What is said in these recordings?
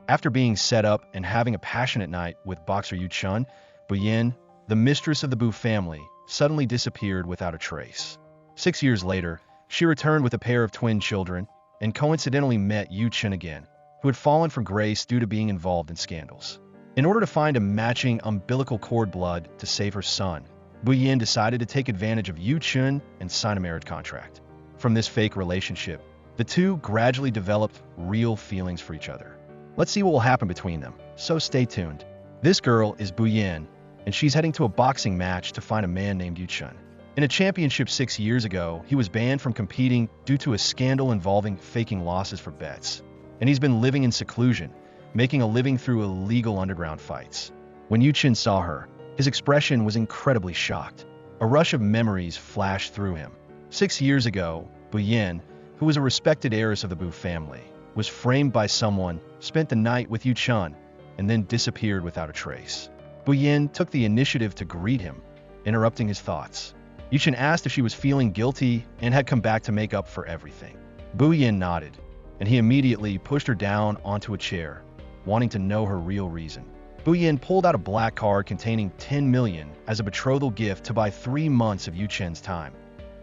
After being set up and having a passionate night with boxer Yu Chun, Bu Yin, the mistress of the Bu family, suddenly disappeared without a trace. 6 years later, she returned with a pair of twin children and coincidentally met Yu Chun again, who had fallen from grace due to being involved in scandals. In order to find a matching umbilical cord blood to save her son, Bu Yin decided to take advantage of Yu Chun and sign a marriage contract. From this fake relationship, the two gradually developed real feelings for each other. Let's see what will happen between them, so stay tuned. This girl is Bu Yin, and she's heading to a boxing match to find a man named Yu Chun. In a championship 6 years ago, he was banned from competing due to a scandal involving faking losses for bets. And he's been living in seclusion, making a living through illegal underground fights. When Yu Chun saw her, his expression was incredibly shocked. A rush of memories flashed through him. 6 years ago, Bu Yin, who was a respected heiress of the Bu family, was framed by someone, spent the night with Yu Chun, and then disappeared without a trace. Bu Yin took the initiative to greet him, interrupting his thoughts. Yu Chun asked if she was feeling guilty and had come back to make up for everything. Bu Yin nodded, and he immediately pushed her down onto a chair, wanting to know her real reason. Bu Yin pulled out a black card containing 10 million as a betrothal gift to buy 3 months of Yu Chun's time,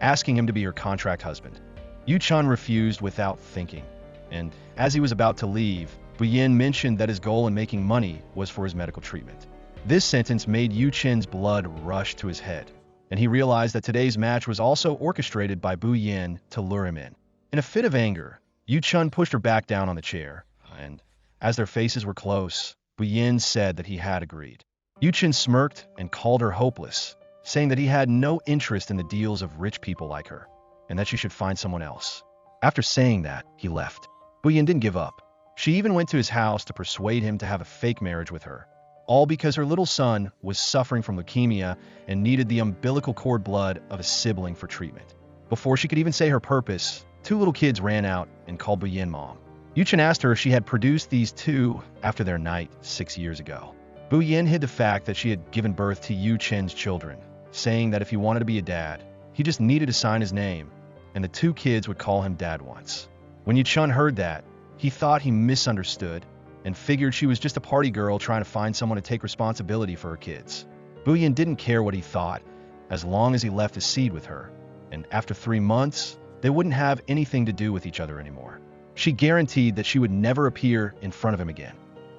asking him to be her contract husband. Yu Chun refused without thinking, and as he was about to leave, Bu Yin mentioned that his goal in making money was for his medical treatment. This sentence made Yu Chun's blood rush to his head, and he realized that today's match was also orchestrated by Bu Yin to lure him in. In a fit of anger, Yu Chun pushed her back down on the chair, and as their faces were close, Bu Yin said that he had agreed. Yu Chun smirked and called her hopeless, saying that he had no interest in the deals of rich people like her, and that she should find someone else. After saying that, he left. Bu Yin didn't give up. She even went to his house to persuade him to have a fake marriage with her, all because her little son was suffering from leukemia and needed the umbilical cord blood of a sibling for treatment. Before she could even say her purpose, 2 little kids ran out and called Bu Yin mom. Yu Chun asked her if she had produced these 2 after their night 6 years ago. Bu Yin hid the fact that she had given birth to Yu Chun's children, saying that if he wanted to be a dad, he just needed to sign his name, and the 2 kids would call him dad once. When Yu Chun heard that, he thought he misunderstood and figured she was just a party girl trying to find someone to take responsibility for her kids. Bu Yin didn't care what he thought, as long as he left his seed with her, and after 3 months, they wouldn't have anything to do with each other anymore. She guaranteed that she would never appear in front of him again.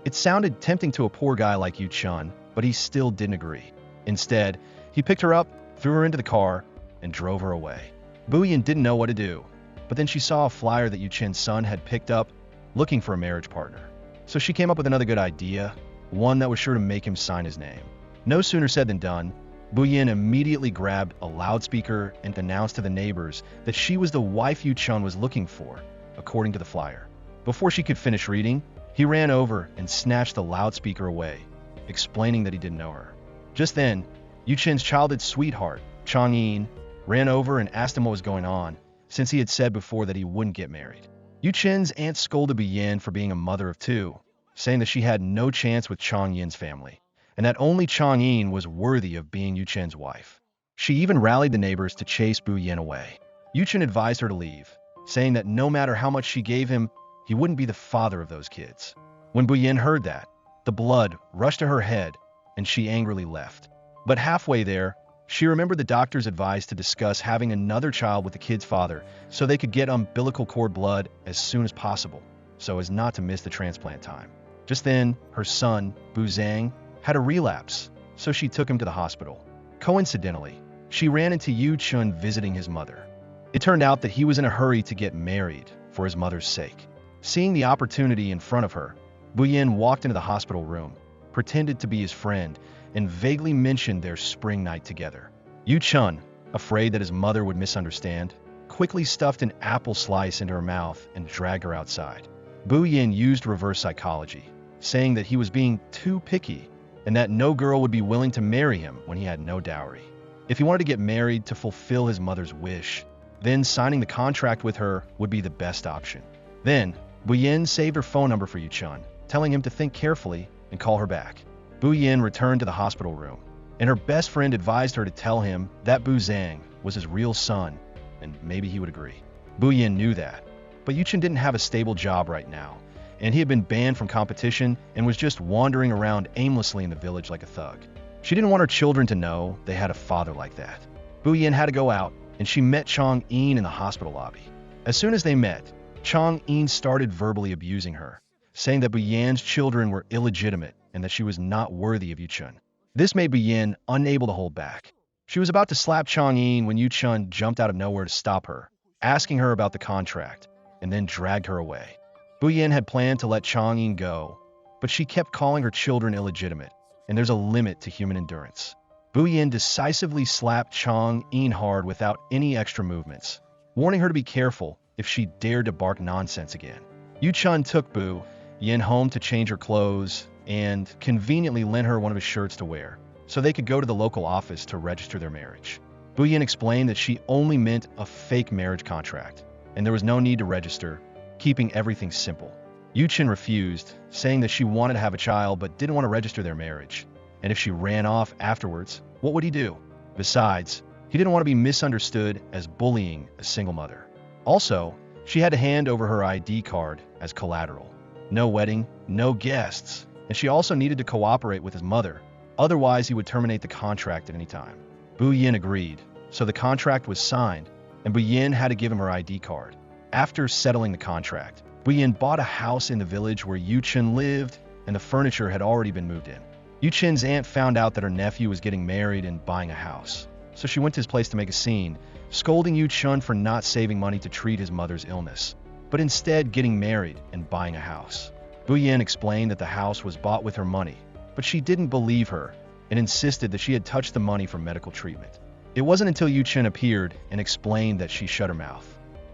It sounded tempting to a poor guy like Yu Chun, but he still didn't agree. Instead, he picked her up, threw her into the car, and drove her away. Bu Yin didn't know what to do, but then she saw a flyer that Yu Chun's son had picked up, looking for a marriage partner. So she came up with another good idea, one that was sure to make him sign his name. No sooner said than done. Bu Yin immediately grabbed a loudspeaker and announced to the neighbors that she was the wife Yu Chun was looking for, according to the flyer. Before she could finish reading, he ran over and snatched the loudspeaker away, explaining that he didn't know her. Just then, Yu Chun's childhood sweetheart, Chang Yin, ran over and asked him what was going on, since he had said before that he wouldn't get married. Yu Chun's aunt scolded Bu Yin for being a mother of 2, saying that she had no chance with Chang Yin's family, and that only Chang Yin was worthy of being Yu Chun's wife. She even rallied the neighbors to chase Bu Yin away. Yu Chun advised her to leave, saying that no matter how much she gave him, he wouldn't be the father of those kids. When Bu Yin heard that, the blood rushed to her head, and she angrily left. But halfway there, she remembered the doctor's advice to discuss having another child with the kid's father so they could get umbilical cord blood as soon as possible, so as not to miss the transplant time. Just then, her son, Bu Zhang, had a relapse, so she took him to the hospital. Coincidentally, she ran into Yu Chun visiting his mother. It turned out that he was in a hurry to get married for his mother's sake. Seeing the opportunity in front of her, Bu Yin walked into the hospital room, pretended to be his friend, and vaguely mentioned their spring night together. Yu Chun, afraid that his mother would misunderstand, quickly stuffed an apple slice into her mouth and dragged her outside. Bu Yin used reverse psychology, saying that he was being too picky and that no girl would be willing to marry him when he had no dowry. If he wanted to get married to fulfill his mother's wish, then signing the contract with her would be the best option. Then, Bu Yin saved her phone number for Yu Chun, telling him to think carefully and call her back. Bu Yin returned to the hospital room, and her best friend advised her to tell him that Bu Zhang was his real son, and maybe he would agree. Bu Yin knew that, but Yu Chun didn't have a stable job right now, and he had been banned from competition and was just wandering around aimlessly in the village like a thug. She didn't want her children to know they had a father like that. Bu Yin had to go out, and she met Chang Yin in the hospital lobby. As soon as they met, Chang Yin started verbally abusing her, saying that Bu Yan's children were illegitimate and that she was not worthy of Yuchun. This made Bu Yin unable to hold back. She was about to slap Chang Yin when Yuchun jumped out of nowhere to stop her, asking her about the contract, and then dragged her away. Bu Yin had planned to let Chang Yin go, but she kept calling her children illegitimate, and there's a limit to human endurance. Bu Yin decisively slapped Chang Yin hard without any extra movements, warning her to be careful if she dared to bark nonsense again. Yuchun took Bu Yin home to change her clothes and conveniently lent her one of his shirts to wear, so they could go to the local office to register their marriage. Bu Yin explained that she only meant a fake marriage contract, and there was no need to register, keeping everything simple. Yuchun refused, saying that she wanted to have a child but didn't want to register their marriage, and if she ran off afterwards, what would he do? Besides, he didn't want to be misunderstood as bullying a single mother. Also, she had to hand over her ID card as collateral. No wedding, no guests, and she also needed to cooperate with his mother, otherwise he would terminate the contract at any time. Bu Yin agreed, so the contract was signed, and Bu Yin had to give him her ID card. After settling the contract, Bu Yin bought a house in the village where Yuchun lived, and the furniture had already been moved in. Yuchun's aunt found out that her nephew was getting married and buying a house, so she went to his place to make a scene, scolding Yuchun for not saving money to treat his mother's illness, but instead getting married and buying a house. Bu Yin explained that the house was bought with her money, but she didn't believe her and insisted that she had touched the money for medical treatment. It wasn't until Yuchun appeared and explained that she shut her mouth.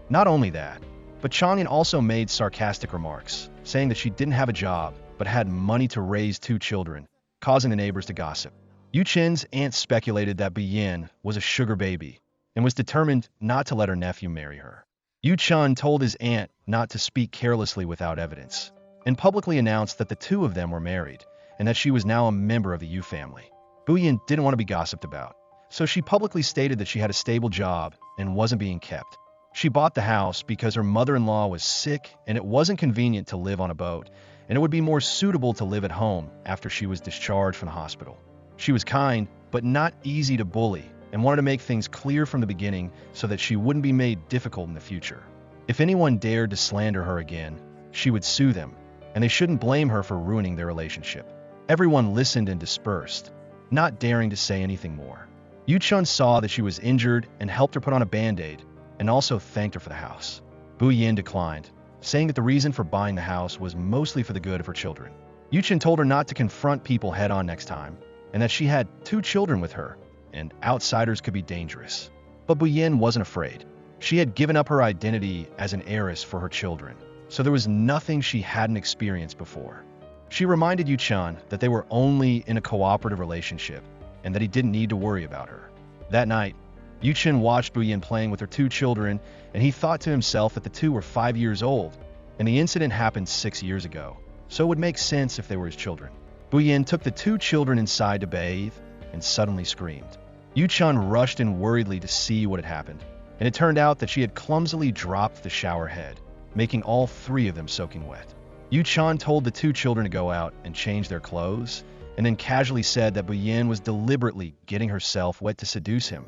Not only that, but Chang'an also made sarcastic remarks, saying that she didn't have a job but had money to raise 2 children, causing the neighbors to gossip. Yuchun's aunt speculated that Bu Yin was a sugar baby and was determined not to let her nephew marry her. Yuchun told his aunt not to speak carelessly without evidence, and publicly announced that the 2 of them were married and that she was now a member of the Yu family. Bu Yin didn't want to be gossiped about, so she publicly stated that she had a stable job and wasn't being kept. She bought the house because her mother-in-law was sick and it wasn't convenient to live on a boat, and it would be more suitable to live at home after she was discharged from the hospital. She was kind, but not easy to bully, and wanted to make things clear from the beginning so that she wouldn't be made difficult in the future. If anyone dared to slander her again, she would sue them, and they shouldn't blame her for ruining their relationship. Everyone listened and dispersed, not daring to say anything more. Yuchun saw that she was injured and helped her put on a band-aid, and also thanked her for the house. Bu Yin declined, saying that the reason for buying the house was mostly for the good of her children. Yuchun told her not to confront people head-on next time, and that she had 2 children with her, and outsiders could be dangerous. But Bu Yin wasn't afraid. She had given up her identity as an heiress for her children, so there was nothing she hadn't experienced before. She reminded Yuchun that they were only in a cooperative relationship, and that he didn't need to worry about her. That night, Yuchun watched Bu Yin playing with her 2 children, and he thought to himself that the 2 were 5 years old, and the incident happened 6 years ago, so it would make sense if they were his children. Bu Yin took the 2 children inside to bathe, and suddenly screamed. Yuchun rushed in worriedly to see what had happened, and it turned out that she had clumsily dropped the shower head, making all 3 of them soaking wet. Yuchun told the 2 children to go out and change their clothes, and then casually said that Bu Yin was deliberately getting herself wet to seduce him.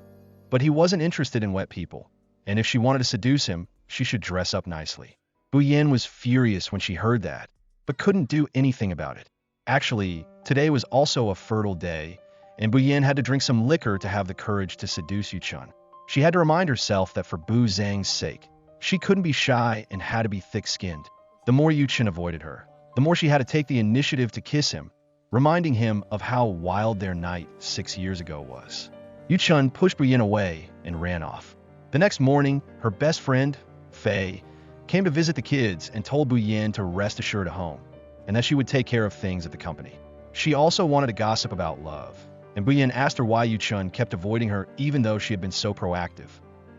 But he wasn't interested in wet people, and if she wanted to seduce him, she should dress up nicely. Bu Yin was furious when she heard that, but couldn't do anything about it. Actually, today was also a fertile day, and Bu Yin had to drink some liquor to have the courage to seduce Yuchun. She had to remind herself that for Bu Zhang's sake, she couldn't be shy and had to be thick-skinned. The more Yuchun avoided her, the more she had to take the initiative to kiss him, reminding him of how wild their night 6 years ago was. Yuchun pushed Bu Yin away and ran off. The next morning, her best friend, Fei, came to visit the kids and told Bu Yin to rest assured at home, and that she would take care of things at the company. She also wanted to gossip about love, and Bu Yin asked her why Yuchun kept avoiding her even though she had been so proactive.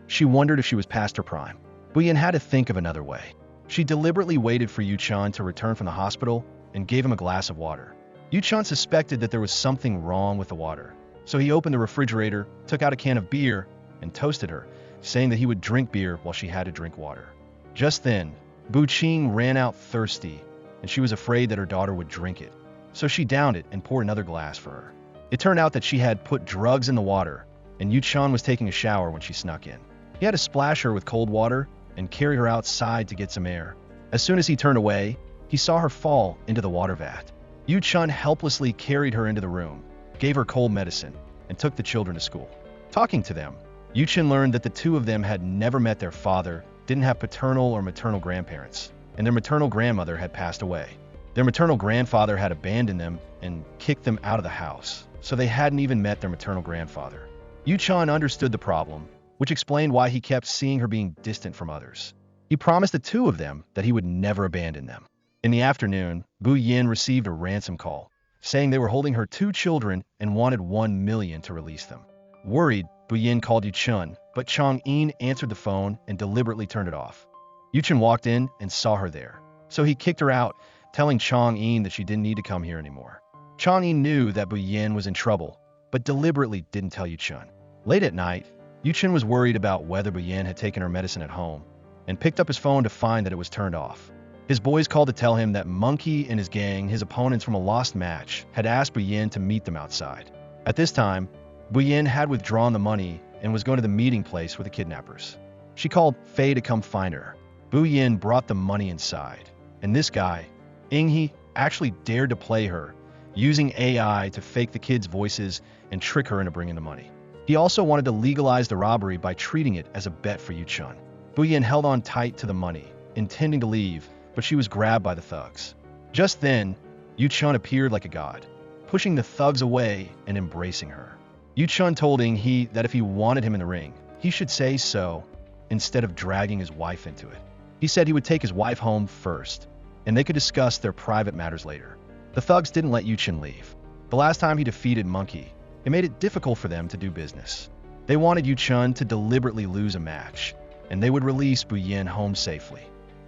She wondered if she was past her prime. Bu Yin had to think of another way. She deliberately waited for Yuchun to return from the hospital and gave him a glass of water. Yuchun suspected that there was something wrong with the water, so he opened the refrigerator, took out a can of beer, and toasted her, saying that he would drink beer while she had to drink water. Just then, Bu Qing ran out thirsty, and she was afraid that her daughter would drink it. So she downed it and poured another glass for her. It turned out that she had put drugs in the water, and Yu-chan was taking a shower when she snuck in. He had to splash her with cold water and carry her outside to get some air. As soon as he turned away, he saw her fall into the water vat. Yu-chan helplessly carried her into the room, gave her cold medicine, and took the children to school. Talking to them, Yu-chan learned that the two of them had never met their father, didn't have paternal or maternal grandparents, and their maternal grandmother had passed away. Their maternal grandfather had abandoned them and kicked them out of the house, so they hadn't even met their maternal grandfather. Yu-chan understood the problem, which explained why he kept seeing her being distant from others. He promised the two of them that he would never abandon them. In the afternoon, Bu Yin received a ransom call, saying they were holding her two children and wanted 1 million to release them. Worried, Bu Yin called Yu-chan, but Chang-in answered the phone and deliberately turned it off. Yu-chan walked in and saw her there, so he kicked her out, telling Chang-in that she didn't need to come here anymore. Chang-in knew that Bu Yin was in trouble, but deliberately didn't tell Yu-chan. Late at night, Yu-chan was worried about whether Bu Yin had taken her medicine at home, and picked up his phone to find that it was turned off. His boys called to tell him that Monkey and his gang, his opponents from a lost match, had asked Bu Yin to meet them outside. At this time, Bu Yin had withdrawn the money and was going to the meeting place with the kidnappers. She called Fei to come find her. Bu Yin brought the money inside, and this guy, Inghe, actually dared to play her, using AI to fake the kids' voices and trick her into bringing the money. He also wanted to legalize the robbery by treating it as a bet for Yu-chan. Bu Yin held on tight to the money, intending to leave, but she was grabbed by the thugs. Just then, Yu-chan appeared like a god, pushing the thugs away and embracing her. Yu-chan told Inghe that if he wanted him in the ring, he should say so, instead of dragging his wife into it. He said he would take his wife home first, and they could discuss their private matters later. The thugs didn't let Yu-chan leave. The last time he defeated Monkey, it made it difficult for them to do business. They wanted Yu-chan to deliberately lose a match, and they would release Bu Yin home safely.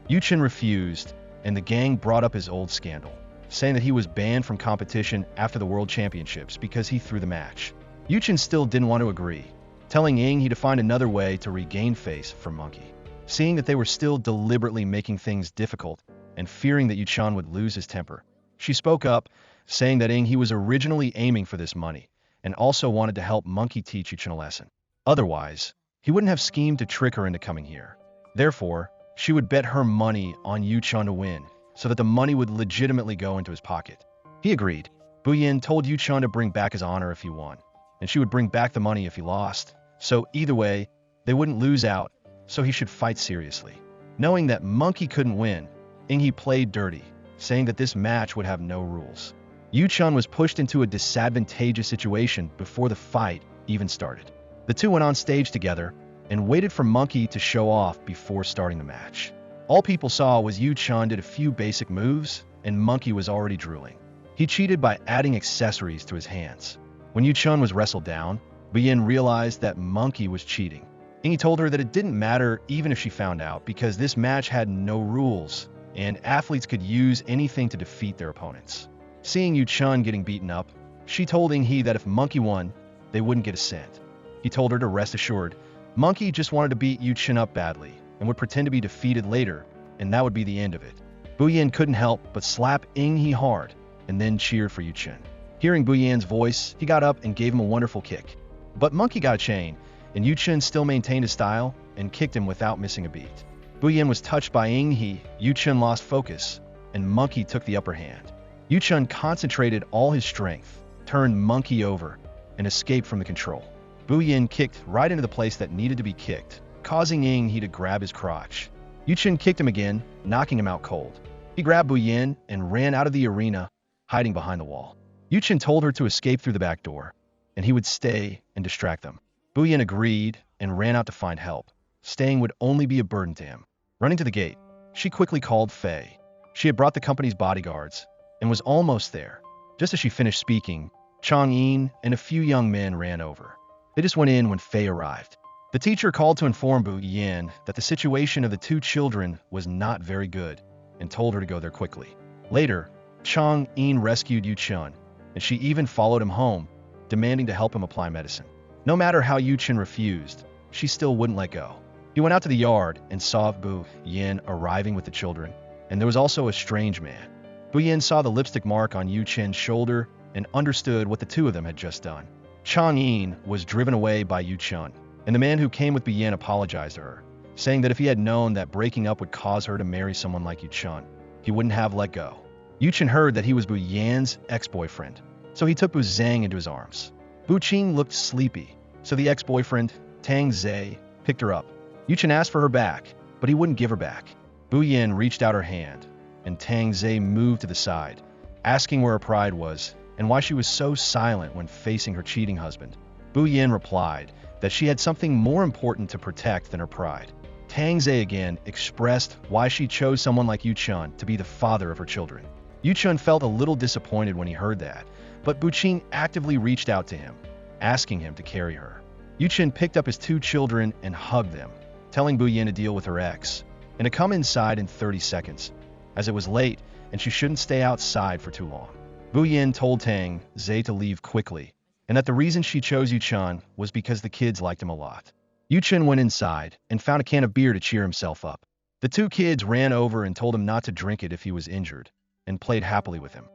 Yu-chan refused, and the gang brought up his old scandal, saying that he was banned from competition after the World Championships because he threw the match. Yu-chan still didn't want to agree, telling Inghe to find another way to regain face from Monkey. Seeing that they were still deliberately making things difficult, and fearing that Yu-chan would lose his temper, she spoke up, saying that Inghe was originally aiming for this money, and also wanted to help Monkey teach Yu-chan a lesson. Otherwise, he wouldn't have schemed to trick her into coming here. Therefore, she would bet her money on Yu-chan to win, so that the money would legitimately go into his pocket. He agreed. Bu Yin told Yu-chan to bring back his honor if he won, and she would bring back the money if he lost. So either way, they wouldn't lose out, so he should fight seriously. Knowing that Monkey couldn't win, Inghe played dirty, saying that this match would have no rules. Yu-chan was pushed into a disadvantageous situation before the fight even started. The two went on stage together and waited for Monkey to show off before starting the match. All people saw was Yu-chan did a few basic moves, and Monkey was already drooling. He cheated by adding accessories to his hands. When Yu-chan was wrestled down, Bu Yin realized that Monkey was cheating. Inghe told her that it didn't matter even if she found out because this match had no rules, and athletes could use anything to defeat their opponents. Seeing Yu-chan getting beaten up, she told Inghe that if Monkey won, they wouldn't get a cent. He told her to rest assured, Monkey just wanted to beat Yu-chan up badly and would pretend to be defeated later, and that would be the end of it. Bu Yin couldn't help but slap Inghe hard and then cheer for Yu-chan. Hearing Bu Yin's voice, he got up and gave him a wonderful kick. But Monkey got a chain, and Yu-chan still maintained his style and kicked him without missing a beat. Bu Yin was touched by Inghe, Yu-chan lost focus, and Monkey took the upper hand. Yu-chan concentrated all his strength, turned Monkey over, and escaped from the control. Bu Yin kicked right into the place that needed to be kicked, causing Inghe to grab his crotch. Yu-chan kicked him again, knocking him out cold. He grabbed Bu Yin and ran out of the arena, hiding behind the wall. Yu-chan told her to escape through the back door, and he would stay and distract them. Bu Yin agreed and ran out to find help. Staying would only be a burden to him. Running to the gate, she quickly called Fei. She had brought the company's bodyguards and was almost there. Just as she finished speaking, Chang-in and a few young men ran over. They just went in when Fei arrived. The teacher called to inform Bu Yin that the situation of the two children was not very good and told her to go there quickly. Later, Chang-in rescued Yu-chan, and she even followed him home, demanding to help him apply medicine. No matter how Yu-chan refused, she still wouldn't let go. He went out to the yard and saw Bu Yin arriving with the children, and there was also a strange man. Bu Yin saw the lipstick mark on Yu Chen's shoulder and understood what the two of them had just done. Chang Yin was driven away by Yu Chen, and the man who came with Bu Yin apologized to her, saying that if he had known that breaking up would cause her to marry someone like Yu Chen, he wouldn't have let go. Yu Chen heard that he was Bu Yan's ex-boyfriend, so he took Bu Zhang into his arms. Bu Qing looked sleepy, so the ex-boyfriend, Tang Zhe, picked her up. Yu Chen asked for her back, but he wouldn't give her back. Bu Yin reached out her hand, and Tang Zhe moved to the side, asking where her pride was and why she was so silent when facing her cheating husband. Bu Yin replied that she had something more important to protect than her pride. Tang Zhe again expressed why she chose someone like Yu Chen to be the father of her children. Yu Chen felt a little disappointed when he heard that, but Bu Qing actively reached out to him, asking him to carry her. Yu Chen picked up his two children and hugged them, telling Bu Yin to deal with her ex, and to come inside in 30 seconds, as it was late and she shouldn't stay outside for too long. Bu Yin told Tang Zhe to leave quickly, and that the reason she chose Yu Chen was because the kids liked him a lot. Yu Chen went inside and found a can of beer to cheer himself up. The two kids ran over and told him not to drink it if he was injured, and played happily with him.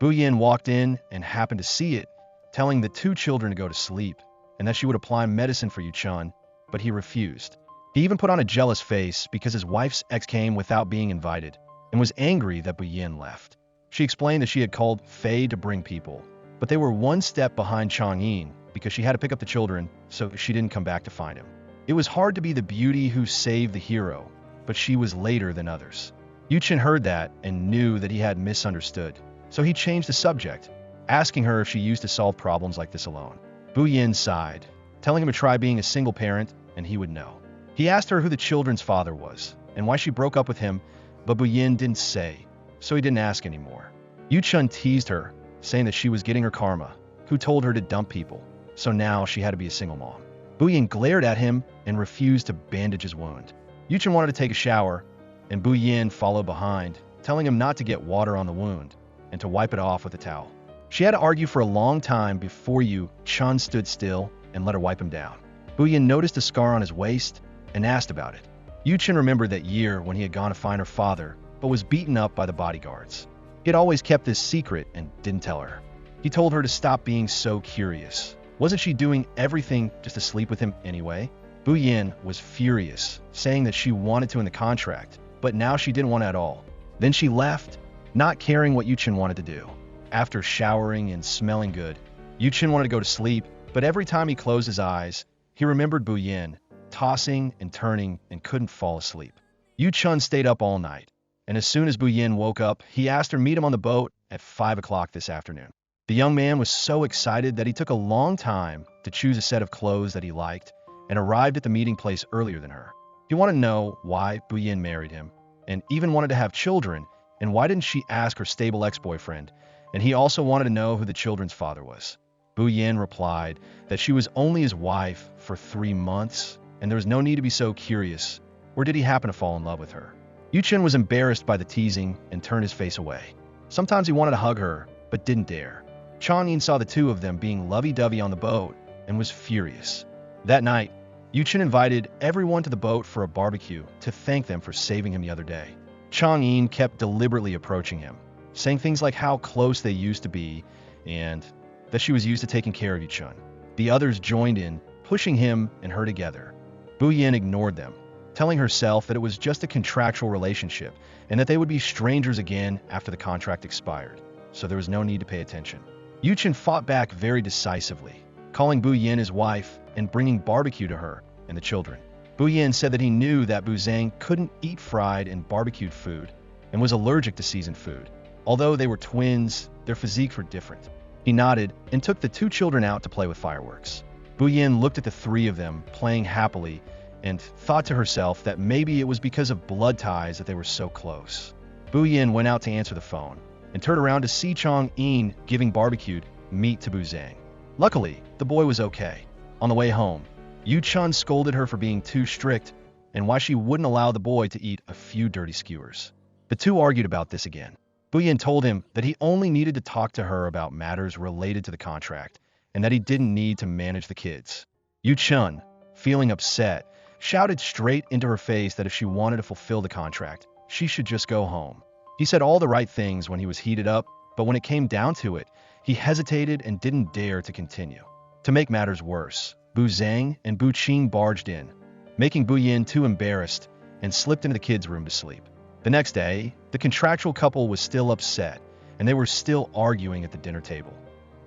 Bu Yin walked in and happened to see it, telling the two children to go to sleep, and that she would apply medicine for Yu Chen, but he refused. He even put on a jealous face because his wife's ex came without being invited, and was angry that Bu Yin left. She explained that she had called Fei to bring people, but they were one step behind Chang Yin because she had to pick up the children, so she didn't come back to find him. It was hard to be the beauty who saved the hero, but she was later than others. Yu Chen heard that and knew that he had misunderstood, so he changed the subject, asking her if she used to solve problems like this alone. Bu Yin sighed, telling him to try being a single parent and he would know. He asked her who the children's father was and why she broke up with him, but Bu Yin didn't say, so he didn't ask anymore. Yu Chen teased her, saying that she was getting her karma, who told her to dump people, so now she had to be a single mom. Bu Yin glared at him and refused to bandage his wound. Yu Chen wanted to take a shower, and Bu Yin followed behind, telling him not to get water on the wound and to wipe it off with a towel. She had to argue for a long time before Yu Chen stood still and let her wipe him down. Bu Yin noticed a scar on his waist and asked about it. Yu Chen remembered that year when he had gone to find her father, but was beaten up by the bodyguards. He had always kept this secret and didn't tell her. He told her to stop being so curious. Wasn't she doing everything just to sleep with him anyway? Bu Yin was furious, saying that she wanted to in the contract, but now she didn't want it at all. Then she left, not caring what Yu Chen wanted to do. After showering and smelling good, Yu Chen wanted to go to sleep, but every time he closed his eyes, he remembered Bu Yin, tossing and turning and couldn't fall asleep. Yu Chen stayed up all night, and as soon as Bu Yin woke up, he asked her to meet him on the boat at 5 o'clock this afternoon. The young man was so excited that he took a long time to choose a set of clothes that he liked and arrived at the meeting place earlier than her. He wanted to know why Bu Yin married him, and even wanted to have children, and why didn't she ask her stable ex-boyfriend, and he also wanted to know who the children's father was. Bu Yin replied that she was only his wife for 3 months, and there was no need to be so curious, or did he happen to fall in love with her? Yu Chen was embarrassed by the teasing and turned his face away. Sometimes he wanted to hug her, but didn't dare. Chang Yin saw the two of them being lovey-dovey on the boat and was furious. That night, Yu Chen invited everyone to the boat for a barbecue to thank them for saving him the other day. Chang Yin kept deliberately approaching him, saying things like how close they used to be and that she was used to taking care of Yu Chen. The others joined in, pushing him and her together. Bu Yin ignored them, telling herself that it was just a contractual relationship and that they would be strangers again after the contract expired, so there was no need to pay attention. Yu Chen fought back very decisively, calling Bu Yin his wife and bringing barbecue to her and the children. Bu Yin said that he knew that Bu Zhang couldn't eat fried and barbecued food and was allergic to seasoned food. Although they were twins, their physiques were different. He nodded and took the two children out to play with fireworks. Bu Yin looked at the three of them playing happily and thought to herself that maybe it was because of blood ties that they were so close. Bu Yin went out to answer the phone and turned around to see Chang Yin giving barbecued meat to Bu Zhang. Luckily, the boy was okay. On the way home, Yu Chen scolded her for being too strict and why she wouldn't allow the boy to eat a few dirty skewers. The two argued about this again. Bu Yin told him that he only needed to talk to her about matters related to the contract and that he didn't need to manage the kids. Yu Chen, feeling upset, shouted straight into her face that if she wanted to fulfill the contract, she should just go home. He said all the right things when he was heated up, but when it came down to it, he hesitated and didn't dare to continue. To make matters worse, Bu Zhang and Bu Qing barged in, making Bu Yin too embarrassed, and slipped into the kids' room to sleep. The next day, the contractual couple was still upset, and they were still arguing at the dinner table.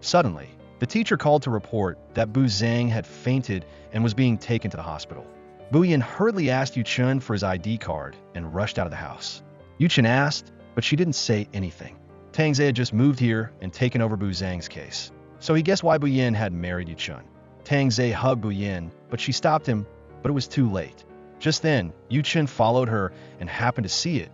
Suddenly, the teacher called to report that Bu Zhang had fainted and was being taken to the hospital. Bu Yin hurriedly asked Yu Chun for his ID card and rushed out of the house. Yu Chun asked, but she didn't say anything. Tang Zhe had just moved here and taken over Bu Zhang's case, so he guessed why Bu Yin had married Yu Chun. Tang Zhe hugged Bu Yin, but she stopped him, but it was too late. Just then, Yu Chun followed her and happened to see it,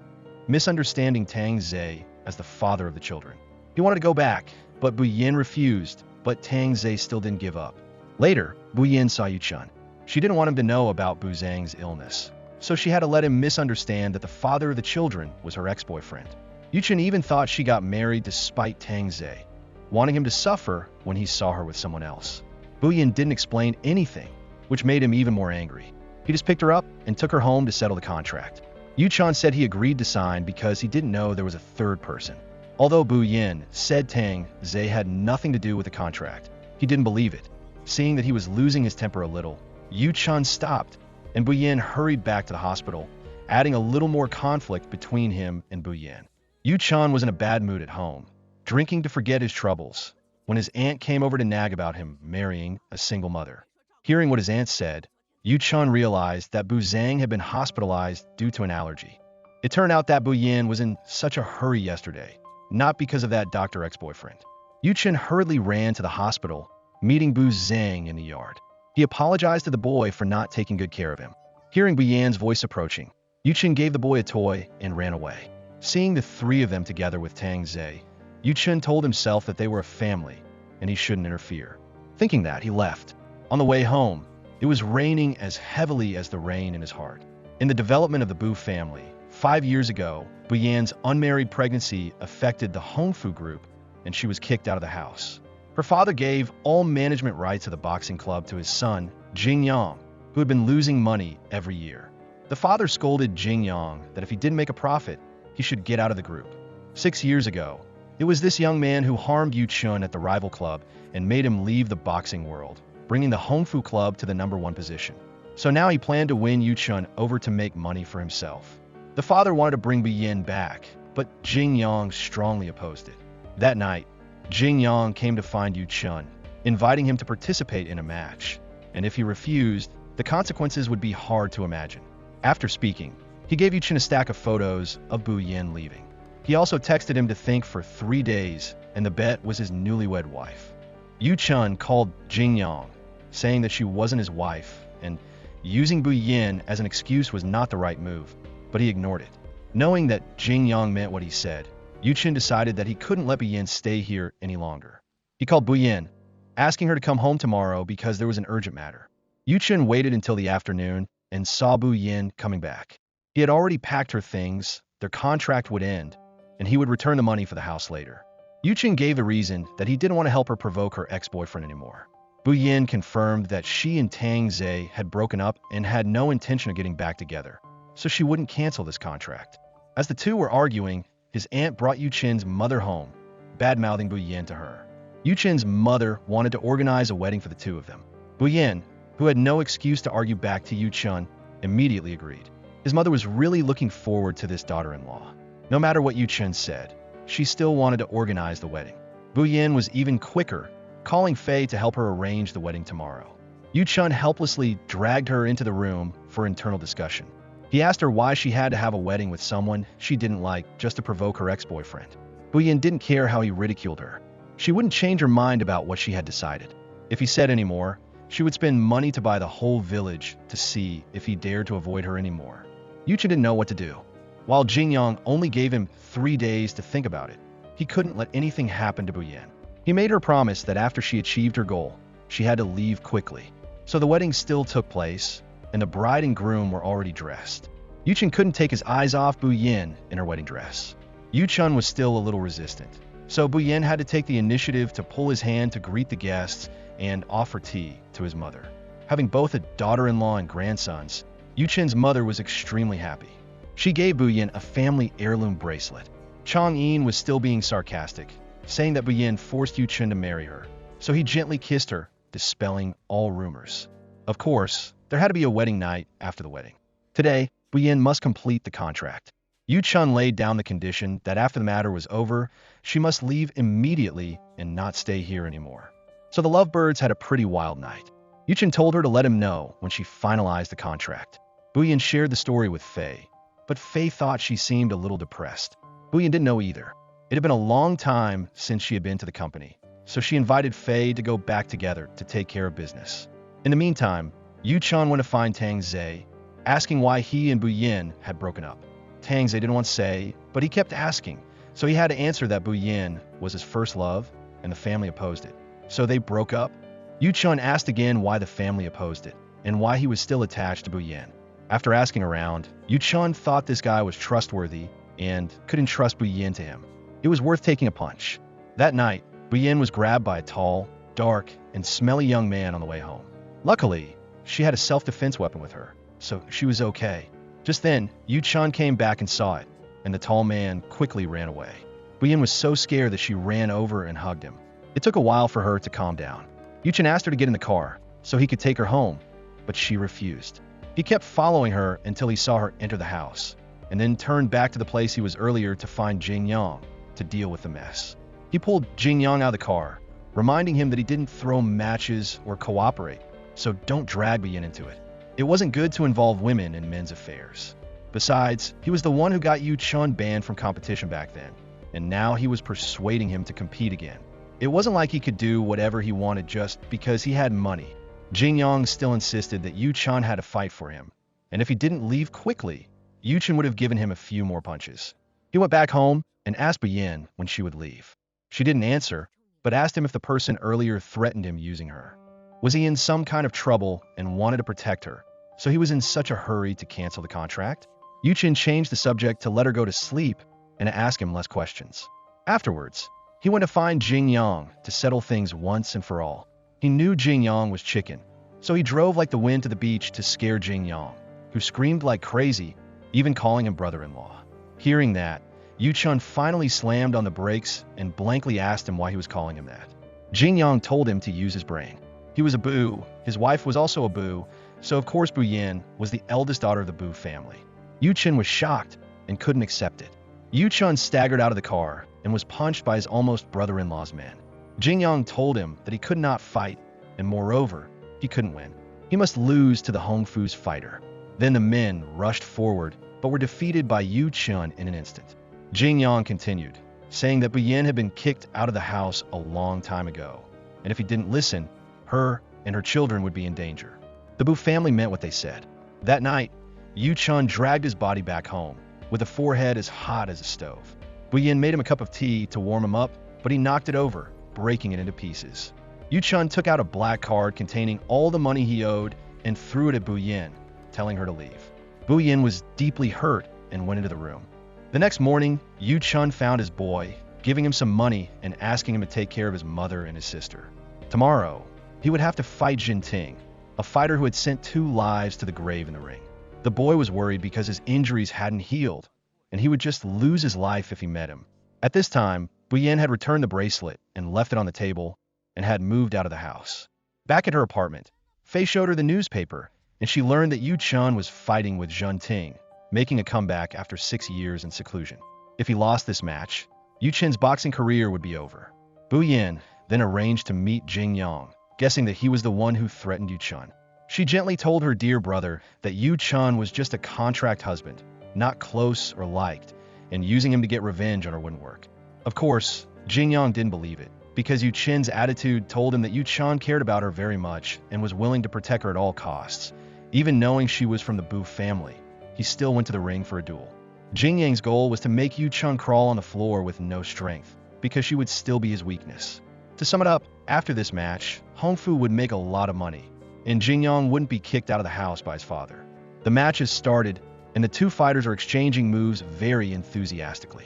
misunderstanding Tang Zhe as the father of the children. He wanted to go back, but Bu Yin refused, but Tang Zhe still didn't give up. Later, Bu Yin saw Yu Chun. She didn't want him to know about Bu Zhang's illness, so she had to let him misunderstand that the father of the children was her ex-boyfriend. Yu Chun even thought she got married to spite Tang Zhe, wanting him to suffer when he saw her with someone else. Bu Yin didn't explain anything, which made him even more angry. He just picked her up and took her home to settle the contract. Yu Chun said he agreed to sign because he didn't know there was a third person. Although Bu Yin said Tang Zhe had nothing to do with the contract, he didn't believe it. Seeing that he was losing his temper a little, Yu Chun stopped, and Bu Yin hurried back to the hospital, adding a little more conflict between him and Bu Yin. Yu Chun was in a bad mood at home, drinking to forget his troubles, when his aunt came over to nag about him marrying a single mother. Hearing what his aunt said, Yu Chun realized that Bu Zhang had been hospitalized due to an allergy. It turned out that Bu Yin was in such a hurry yesterday, not because of that doctor ex-boyfriend. Yu Chun hurriedly ran to the hospital, meeting Bu Zhang in the yard. He apologized to the boy for not taking good care of him. Hearing Bu Yan's voice approaching, Yu Chun gave the boy a toy and ran away. Seeing the three of them together with Tang Zhe, Yu Chun told himself that they were a family and he shouldn't interfere. Thinking that, he left. On the way home, it was raining as heavily as the rain in his heart. In the development of the Bu family, 5 years ago, Bu Yan's unmarried pregnancy affected the Hongfu group and she was kicked out of the house. Her father gave all management rights of the boxing club to his son, Jing Yang, who had been losing money every year. The father scolded Jing Yang that if he didn't make a profit, he should get out of the group. 6 years ago, it was this young man who harmed Yu Chun at the rival club and made him leave the boxing world, bringing the Hongfu club to the #1 position. So now he planned to win Yu Chun over to make money for himself. The father wanted to bring Bu Yin back, but Jing Yang strongly opposed it. That night, Jing Yang came to find Yu Chun, inviting him to participate in a match, and if he refused, the consequences would be hard to imagine. After speaking, he gave Yu Chun a stack of photos of Bu Yin leaving. He also texted him to think for 3 days, and the bet was his newlywed wife. Yu Chun called Jing Yang, saying that she wasn't his wife, and using Bu Yin as an excuse was not the right move, but he ignored it. Knowing that Jing Yang meant what he said, Yu Chun decided that he couldn't let Bu Yin stay here any longer. He called Bu Yin, asking her to come home tomorrow because there was an urgent matter. Yu Chun waited until the afternoon and saw Bu Yin coming back. He had already packed her things, their contract would end, and he would return the money for the house later. Yu Chun gave the reason that he didn't want to help her provoke her ex-boyfriend anymore. Bu Yin confirmed that she and Tang Zhe had broken up and had no intention of getting back together, so she wouldn't cancel this contract. As the two were arguing, his aunt brought Yu Chun's mother home, bad-mouthing Bu Yin to her. Yu Chun's mother wanted to organize a wedding for the two of them. Bu Yin, who had no excuse to argue back to Yu Chun, immediately agreed. His mother was really looking forward to this daughter-in-law. No matter what Yu Chun said, she still wanted to organize the wedding. Bu Yin was even quicker, calling Fei to help her arrange the wedding tomorrow. Yu Chun helplessly dragged her into the room for internal discussion. He asked her why she had to have a wedding with someone she didn't like just to provoke her ex-boyfriend. Bu Yin didn't care how he ridiculed her. She wouldn't change her mind about what she had decided. If he said any more, she would spend money to buy the whole village to see if he dared to avoid her anymore. Yu Chun didn't know what to do. While Jing Yang only gave him 3 days to think about it, he couldn't let anything happen to Bu Yin. He made her promise that after she achieved her goal, she had to leave quickly. So the wedding still took place, and the bride and groom were already dressed. Yu Chun couldn't take his eyes off Bu Yin in her wedding dress. Yu Chun was still a little resistant, so Bu Yin had to take the initiative to pull his hand to greet the guests and offer tea to his mother. Having both a daughter-in-law and grandsons, Yu Chun's mother was extremely happy. She gave Bu Yin a family heirloom bracelet. Chang Yin was still being sarcastic, saying that Buyin forced Yu Chen to marry her, so he gently kissed her, dispelling all rumors. Of course, there had to be a wedding night after the wedding. Today, Buyin must complete the contract. Yu Chen laid down the condition that after the matter was over, she must leave immediately and not stay here anymore. So the lovebirds had a pretty wild night. Yu Chen told her to let him know when she finalized the contract. Buyin shared the story with Fei, but Fei thought she seemed a little depressed. Buyin didn't know either. It had been a long time since she had been to the company, so she invited Fei to go back together to take care of business. In the meantime, Yu Chen went to find Tang Zhe, asking why he and Buyin had broken up. Tang Zhe didn't want to say, but he kept asking, so he had to answer that Buyin was his first love and the family opposed it. So they broke up. Yu Chen asked again why the family opposed it and why he was still attached to Buyin. After asking around, Yu Chen thought this guy was trustworthy and could entrust Buyin to him. It was worth taking a punch. That night, Buyin was grabbed by a tall, dark, and smelly young man on the way home. Luckily, she had a self-defense weapon with her, so she was okay. Just then, Yu Chen came back and saw it, and the tall man quickly ran away. Buyin was so scared that she ran over and hugged him. It took a while for her to calm down. Yu Chen asked her to get in the car so he could take her home, but she refused. He kept following her until he saw her enter the house, and then turned back to the place he was earlier to find Jing Yang to deal with the mess. He pulled Jing Yang out of the car, reminding him that he didn't throw matches or cooperate, so don't drag Buyin into it. It wasn't good to involve women in men's affairs. Besides, he was the one who got Yu Chen banned from competition back then, and now he was persuading him to compete again. It wasn't like he could do whatever he wanted just because he had money. Jing Yang still insisted that Yu Chen had to fight for him, and if he didn't leave quickly, Yu Chen would have given him a few more punches. He went back home and asked Buyin when she would leave. She didn't answer, but asked him if the person earlier threatened him using her. Was he in some kind of trouble and wanted to protect her, so he was in such a hurry to cancel the contract? Yu Chen changed the subject to let her go to sleep and to ask him less questions. Afterwards, he went to find Jing Yang to settle things once and for all. He knew Jing Yang was chicken, so he drove like the wind to the beach to scare Jing Yang, who screamed like crazy, even calling him brother-in-law. Hearing that, Yu Chen finally slammed on the brakes and blankly asked him why he was calling him that. Jing Yang told him to use his brain. He was a Bu, his wife was also a Bu, so of course Buyin was the eldest daughter of the Bu family. Yu Chen was shocked and couldn't accept it. Yu Chen staggered out of the car and was punched by his almost brother-in-law's men. Jing Yang told him that he could not fight, and moreover, he couldn't win. He must lose to the Hong Fu's fighter. Then the men rushed forward, but were defeated by Yu Chen in an instant. Jing Yang continued, saying that Buyin had been kicked out of the house a long time ago, and if he didn't listen, her and her children would be in danger. The Bu family meant what they said. That night, Yu Chen dragged his body back home, with a forehead as hot as a stove. Buyin made him a cup of tea to warm him up, but he knocked it over, breaking it into pieces. Yu Chen took out a black card containing all the money he owed and threw it at Buyin, telling her to leave. Buyin was deeply hurt and went into the room. The next morning, Yu Chen found his boy, giving him some money and asking him to take care of his mother and his sister. Tomorrow, he would have to fight Jin Ting, a fighter who had sent 2 lives to the grave in the ring. The boy was worried because his injuries hadn't healed, and he would just lose his life if he met him. At this time, Buyin had returned the bracelet and left it on the table and had moved out of the house. Back at her apartment, Fei showed her the newspaper, and she learned that Yu Chen was fighting with Jin Ting, making a comeback after 6 years in seclusion. If he lost this match, Yu Chen's boxing career would be over. Buyin then arranged to meet Jing Yang, guessing that he was the one who threatened Yu Chen. She gently told her dear brother that Yu Chen was just a contract husband, not close or liked, and using him to get revenge on her wouldn't work. Of course, Jing Yang didn't believe it, because Yu Chen's attitude told him that Yu Chen cared about her very much and was willing to protect her at all costs. Even knowing she was from the Bu family, he still went to the ring for a duel. Jing Yang's goal was to make Yu Chen crawl on the floor with no strength, because she would still be his weakness. To sum it up, after this match, Hong Fu would make a lot of money, and Jing Yang wouldn't be kicked out of the house by his father. The match has started, and the 2 fighters are exchanging moves very enthusiastically.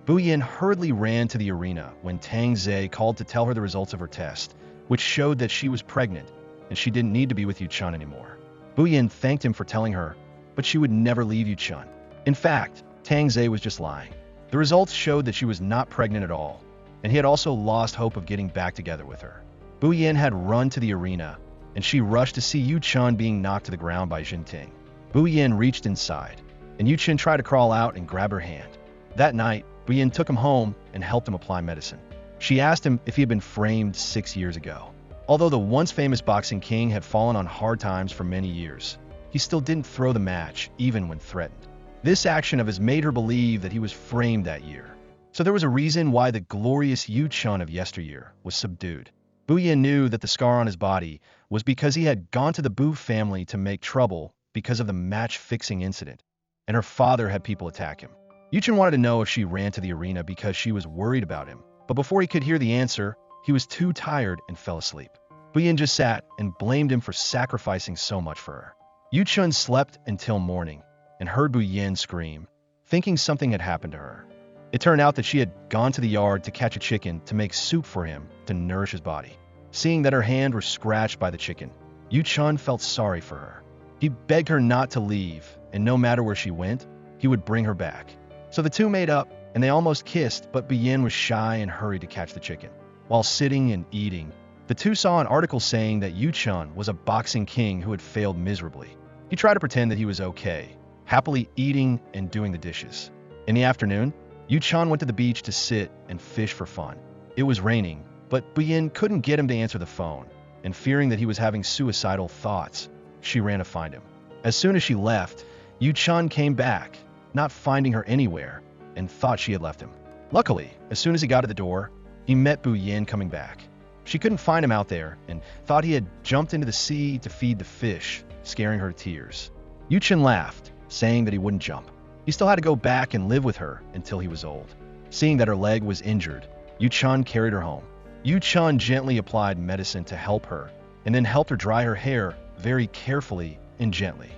Buyin hurriedly ran to the arena when Tang Zhe called to tell her the results of her test, which showed that she was pregnant, and she didn't need to be with Yu Chen anymore. Buyin thanked him for telling her, but she would never leave Yu Chen. In fact, Tang Zhe was just lying. The results showed that she was not pregnant at all, and he had also lost hope of getting back together with her. Bu Yin had run to the arena, and she rushed to see Yu Chun being knocked to the ground by Jinting. Bu Yin reached inside, and Yu Chun tried to crawl out and grab her hand. That night, Bu Yin took him home and helped him apply medicine. She asked him if he had been framed 6 years ago. Although the once famous boxing king had fallen on hard times for many years, he still didn't throw the match, even when threatened. This action of his made her believe that he was framed that year. So there was a reason why the glorious Yu Chun of yesteryear was subdued. Bu Yin knew that the scar on his body was because he had gone to the Bu family to make trouble because of the match-fixing incident, and her father had people attack him. Yu Chun wanted to know if she ran to the arena because she was worried about him, but before he could hear the answer, he was too tired and fell asleep. Bu Yin just sat and blamed him for sacrificing so much for her. Yu Chun slept until morning and heard Bu Yin scream, thinking something had happened to her. It turned out that she had gone to the yard to catch a chicken to make soup for him to nourish his body. Seeing that her hand was scratched by the chicken, Yu Chun felt sorry for her. He begged her not to leave, and no matter where she went, he would bring her back. So the two made up, and they almost kissed, but Bu Yin was shy and hurried to catch the chicken. While sitting and eating, the two saw an article saying that Yu Chun was a boxing king who had failed miserably. He tried to pretend that he was okay, happily eating and doing the dishes. In the afternoon, Yu Chun went to the beach to sit and fish for fun. It was raining, but Bu Yin couldn't get him to answer the phone, and fearing that he was having suicidal thoughts, she ran to find him. As soon as she left, Yu Chun came back, not finding her anywhere, and thought she had left him. Luckily, as soon as he got to the door, he met Bu Yin coming back. She couldn't find him out there and thought he had jumped into the sea to feed the fish, scaring her to tears. Yu Chun laughed, saying that he wouldn't jump. He still had to go back and live with her until he was old. Seeing that her leg was injured, Yu Chun carried her home. Yu Chun gently applied medicine to help her, and then helped her dry her hair very carefully and gently.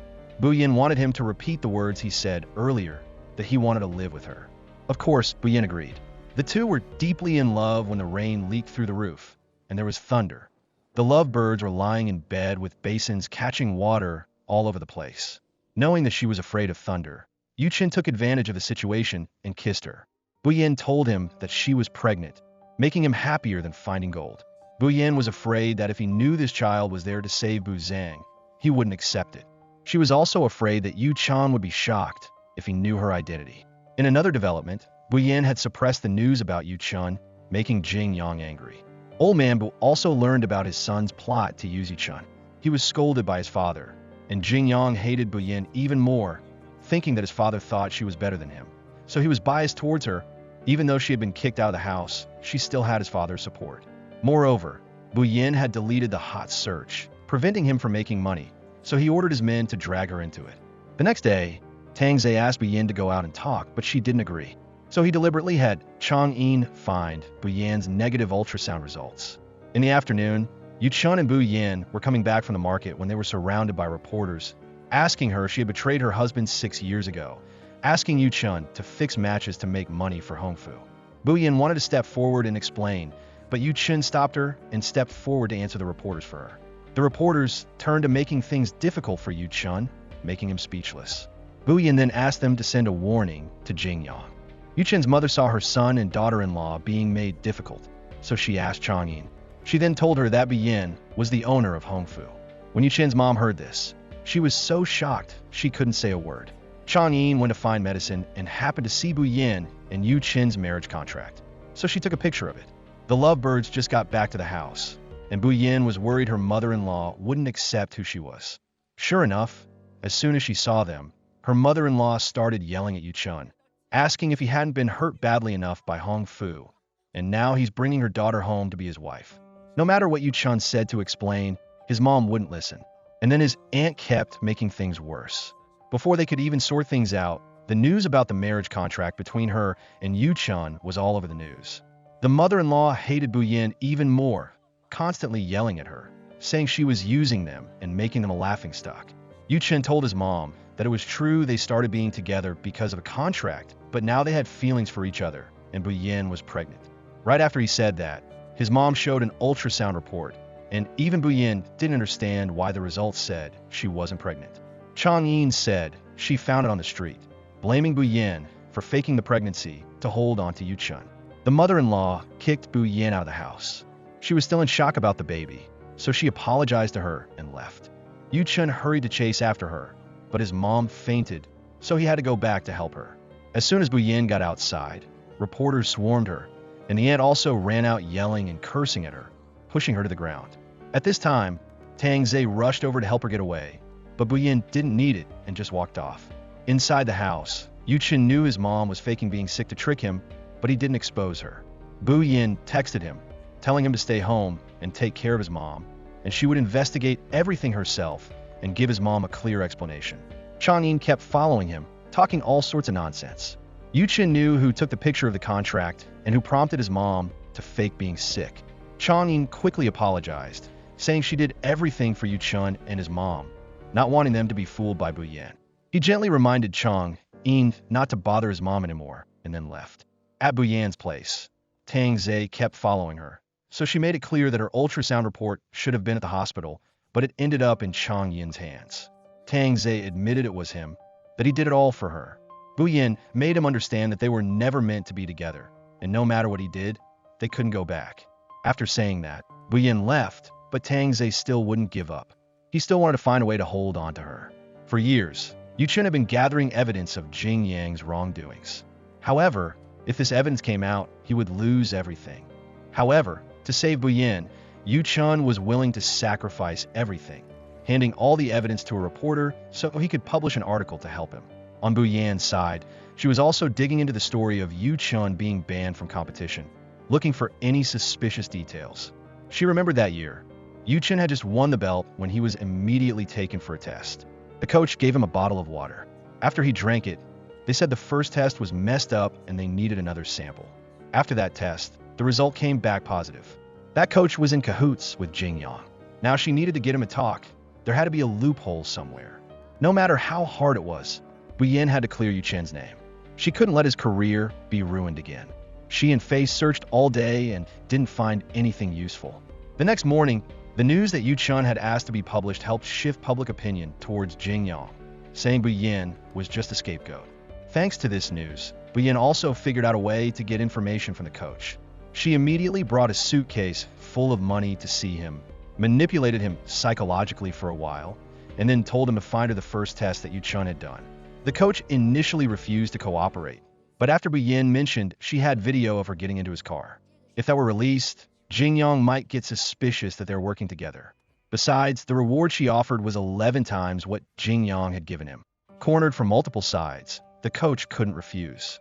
Bu Yin wanted him to repeat the words he said earlier, that he wanted to live with her. Of course, Bu Yin agreed. The two were deeply in love when the rain leaked through the roof, and there was thunder. The lovebirds were lying in bed with basins catching water all over the place. Knowing that she was afraid of thunder, Yu Chun took advantage of the situation and kissed her. Bu Yin told him that she was pregnant, making him happier than finding gold. Bu Yin was afraid that if he knew this child was there to save Bu Zhang, he wouldn't accept it. She was also afraid that Yu Chun would be shocked if he knew her identity. In another development, Bu Yin had suppressed the news about Yu Chun, making Jing Yang angry. Old Man Bu also learned about his son's plot to use Yu Chun. He was scolded by his father, and Jing Yang hated Bu Yin even more, thinking that his father thought she was better than him. So he was biased towards her. Even though she had been kicked out of the house, she still had his father's support. Moreover, Bu Yin had deleted the hot search, preventing him from making money, so he ordered his men to drag her into it. The next day, Tang Zhe asked Bu Yin to go out and talk, but she didn't agree. So he deliberately had Chang Yin find Bu Yin's negative ultrasound results. In the afternoon, Yu Chun and Bu Yin were coming back from the market when they were surrounded by reporters, asking her if she had betrayed her husband 6 years ago, asking Yu Chun to fix matches to make money for Hongfu. Bu Yin wanted to step forward and explain, but Yu Chun stopped her and stepped forward to answer the reporters for her. The reporters turned to making things difficult for Yu Chun, making him speechless. Bu Yin then asked them to send a warning to Jing Yang. Yu Chun's mother saw her son and daughter-in-law being made difficult, so she asked Chang Yin. She then told her that Bu Yin was the owner of Hongfu. When Yu Chun's mom heard this, she was so shocked she couldn't say a word. Chang Yin went to find medicine and happened to see Bu Yin and Yu Chun's marriage contract, so she took a picture of it. The lovebirds just got back to the house, and Bu Yin was worried her mother-in-law wouldn't accept who she was. Sure enough, as soon as she saw them, her mother-in-law started yelling at Yu Chun, asking if he hadn't been hurt badly enough by Hongfu, and now he's bringing her daughter home to be his wife. No matter what Yu Chun said to explain, his mom wouldn't listen, and then his aunt kept making things worse. Before they could even sort things out, the news about the marriage contract between her and Yu Chun was all over the news. The mother-in-law hated Bu Yin even more, constantly yelling at her, saying she was using them and making them a laughingstock. Yu Chun told his mom that it was true they started being together because of a contract, but now they had feelings for each other, and Bu Yin was pregnant. Right after he said that, his mom showed an ultrasound report, and even Bu Yin didn't understand why the results said she wasn't pregnant. Chang Yin said she found it on the street. Blaming Bu Yin for faking the pregnancy, to hold on to Yu-chun. The mother-in-law kicked Bu Yin out of the house. She was still in shock about the baby, so she apologized to her and left. Yu-chun hurried to chase after her, but his mom fainted, so he had to go back to help her. As soon as Bu Yin got outside, reporters swarmed her, and the aunt also ran out yelling and cursing at her, pushing her to the ground. At this time, Tang Zhe rushed over to help her get away, but Bu Yin didn't need it and just walked off. Inside the house, Yu-chun knew his mom was faking being sick to trick him, but he didn't expose her. Bu Yin texted him, telling him to stay home and take care of his mom, and she would investigate everything herself and give his mom a clear explanation. Chang Yin kept following him, talking all sorts of nonsense. Yu-chun knew who took the picture of the contract and who prompted his mom to fake being sick. Chang Yin quickly apologized, saying she did everything for Yu-chun and his mom, not wanting them to be fooled by Bu Yin. He gently reminded Chang Yin not to bother his mom anymore, and then left. At Bu Yan's place, Tang Zhe kept following her, so she made it clear that her ultrasound report should have been at the hospital, but it ended up in Chang Yin's hands. Tang Zhe admitted it was him, that he did it all for her. Bu Yin made him understand that they were never meant to be together, and no matter what he did, they couldn't go back. After saying that, Bu Yin left, but Tang Zhe still wouldn't give up. He still wanted to find a way to hold on to her. For years, Yu-chun had been gathering evidence of Jing Yang's wrongdoings. However, if this evidence came out, he would lose everything. However, to save Bu Yin, Yu-chun was willing to sacrifice everything, handing all the evidence to a reporter so he could publish an article to help him. On Bu Yan's side, she was also digging into the story of Yu-chun being banned from competition, looking for any suspicious details. She remembered that year, Yu-chun had just won the belt when he was immediately taken for a test. The coach gave him a bottle of water. After he drank it, they said the first test was messed up and they needed another sample. After that test, the result came back positive. That coach was in cahoots with Jing Yang. Now she needed to get him to talk. There had to be a loophole somewhere. No matter how hard it was, Bu Yin had to clear Yu-chun's name. She couldn't let his career be ruined again. She and Fei searched all day and didn't find anything useful. The next morning, the news that Yu-chun had asked to be published helped shift public opinion towards Jing Yang, saying Bu Yin was just a scapegoat. Thanks to this news, Bu Yin also figured out a way to get information from the coach. She immediately brought a suitcase full of money to see him, manipulated him psychologically for a while, and then told him to find her the first test that Yu-chun had done. The coach initially refused to cooperate, but after Bu Yin mentioned she had video of her getting into his car. If that were released, Jing Yang might get suspicious that they're working together. Besides, the reward she offered was 11 times what Jing Yang had given him. Cornered from multiple sides, the coach couldn't refuse.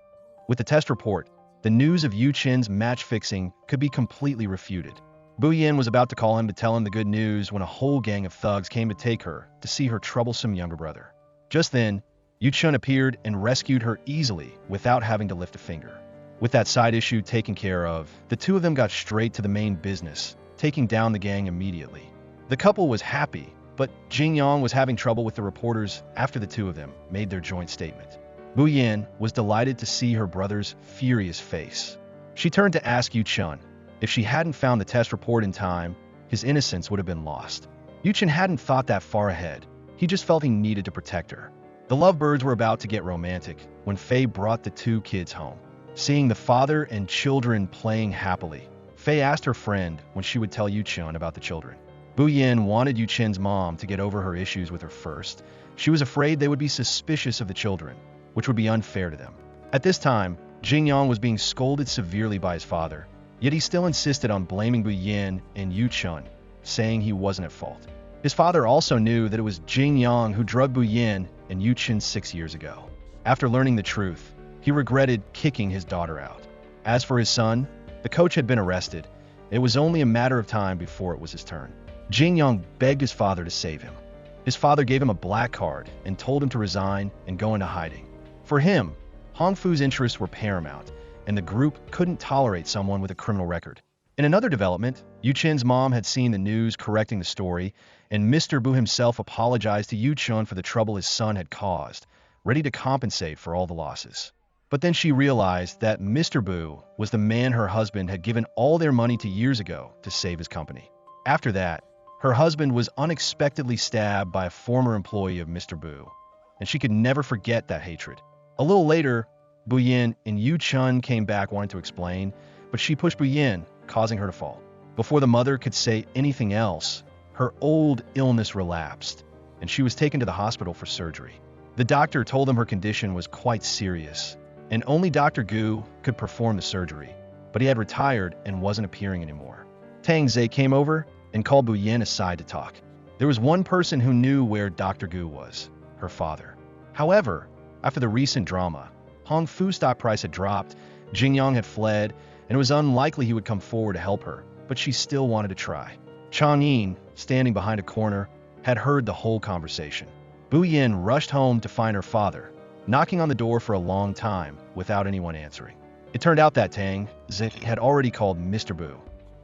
With the test report, the news of Yu-chun's match fixing could be completely refuted. Bu Yin was about to call him to tell him the good news when a whole gang of thugs came to take her to see her troublesome younger brother. Just then, Yu-chun appeared and rescued her easily without having to lift a finger. With that side issue taken care of, the two of them got straight to the main business, taking down the gang immediately. The couple was happy, but Jing Yang was having trouble with the reporters after the two of them made their joint statement. Bu Yin was delighted to see her brother's furious face. She turned to ask Yu-chun. If she hadn't found the test report in time, his innocence would have been lost. Yu-chun hadn't thought that far ahead. He just felt he needed to protect her. The lovebirds were about to get romantic when Fei brought the two kids home. Seeing the father and children playing happily, Fei asked her friend when she would tell Yu-chun about the children. Bu Yin wanted Yu-chun's mom to get over her issues with her first. She was afraid they would be suspicious of the children, which would be unfair to them. At this time, Jing Yang was being scolded severely by his father, yet he still insisted on blaming Bu Yin and Yu-chun, saying he wasn't at fault. His father also knew that it was Jing Yang who drugged Bu Yin and Yu-chun 6 years ago. After learning the truth, he regretted kicking his daughter out. As for his son, the coach had been arrested. It was only a matter of time before it was his turn. Jing Yang begged his father to save him. His father gave him a black card and told him to resign and go into hiding. For him, Hongfu's interests were paramount, and the group couldn't tolerate someone with a criminal record. In another development, Yu-chun's mom had seen the news correcting the story, and Mr. Bu himself apologized to Yu-chun for the trouble his son had caused, ready to compensate for all the losses. But then she realized that Mr. Bu was the man her husband had given all their money to years ago to save his company. After that, her husband was unexpectedly stabbed by a former employee of Mr. Bu, and she could never forget that hatred. A little later, Bu Yin and Yu Chun came back wanting to explain, but she pushed Bu Yin, causing her to fall. Before the mother could say anything else, her old illness relapsed, and she was taken to the hospital for surgery. The doctor told them her condition was quite serious, and only Dr. Gu could perform the surgery, but he had retired and wasn't appearing anymore. Tang Zhe came over and called Bu Yin aside to talk. There was one person who knew where Dr. Gu was, her father. However, after the recent drama, Hong Fu's stock price had dropped, Jingyang had fled, and it was unlikely he would come forward to help her, but she still wanted to try. Chang Yin, standing behind a corner, had heard the whole conversation. Bu Yin rushed home to find her father, knocking on the door for a long time without anyone answering. It turned out that Tang Zhe had already called Mr. Bu.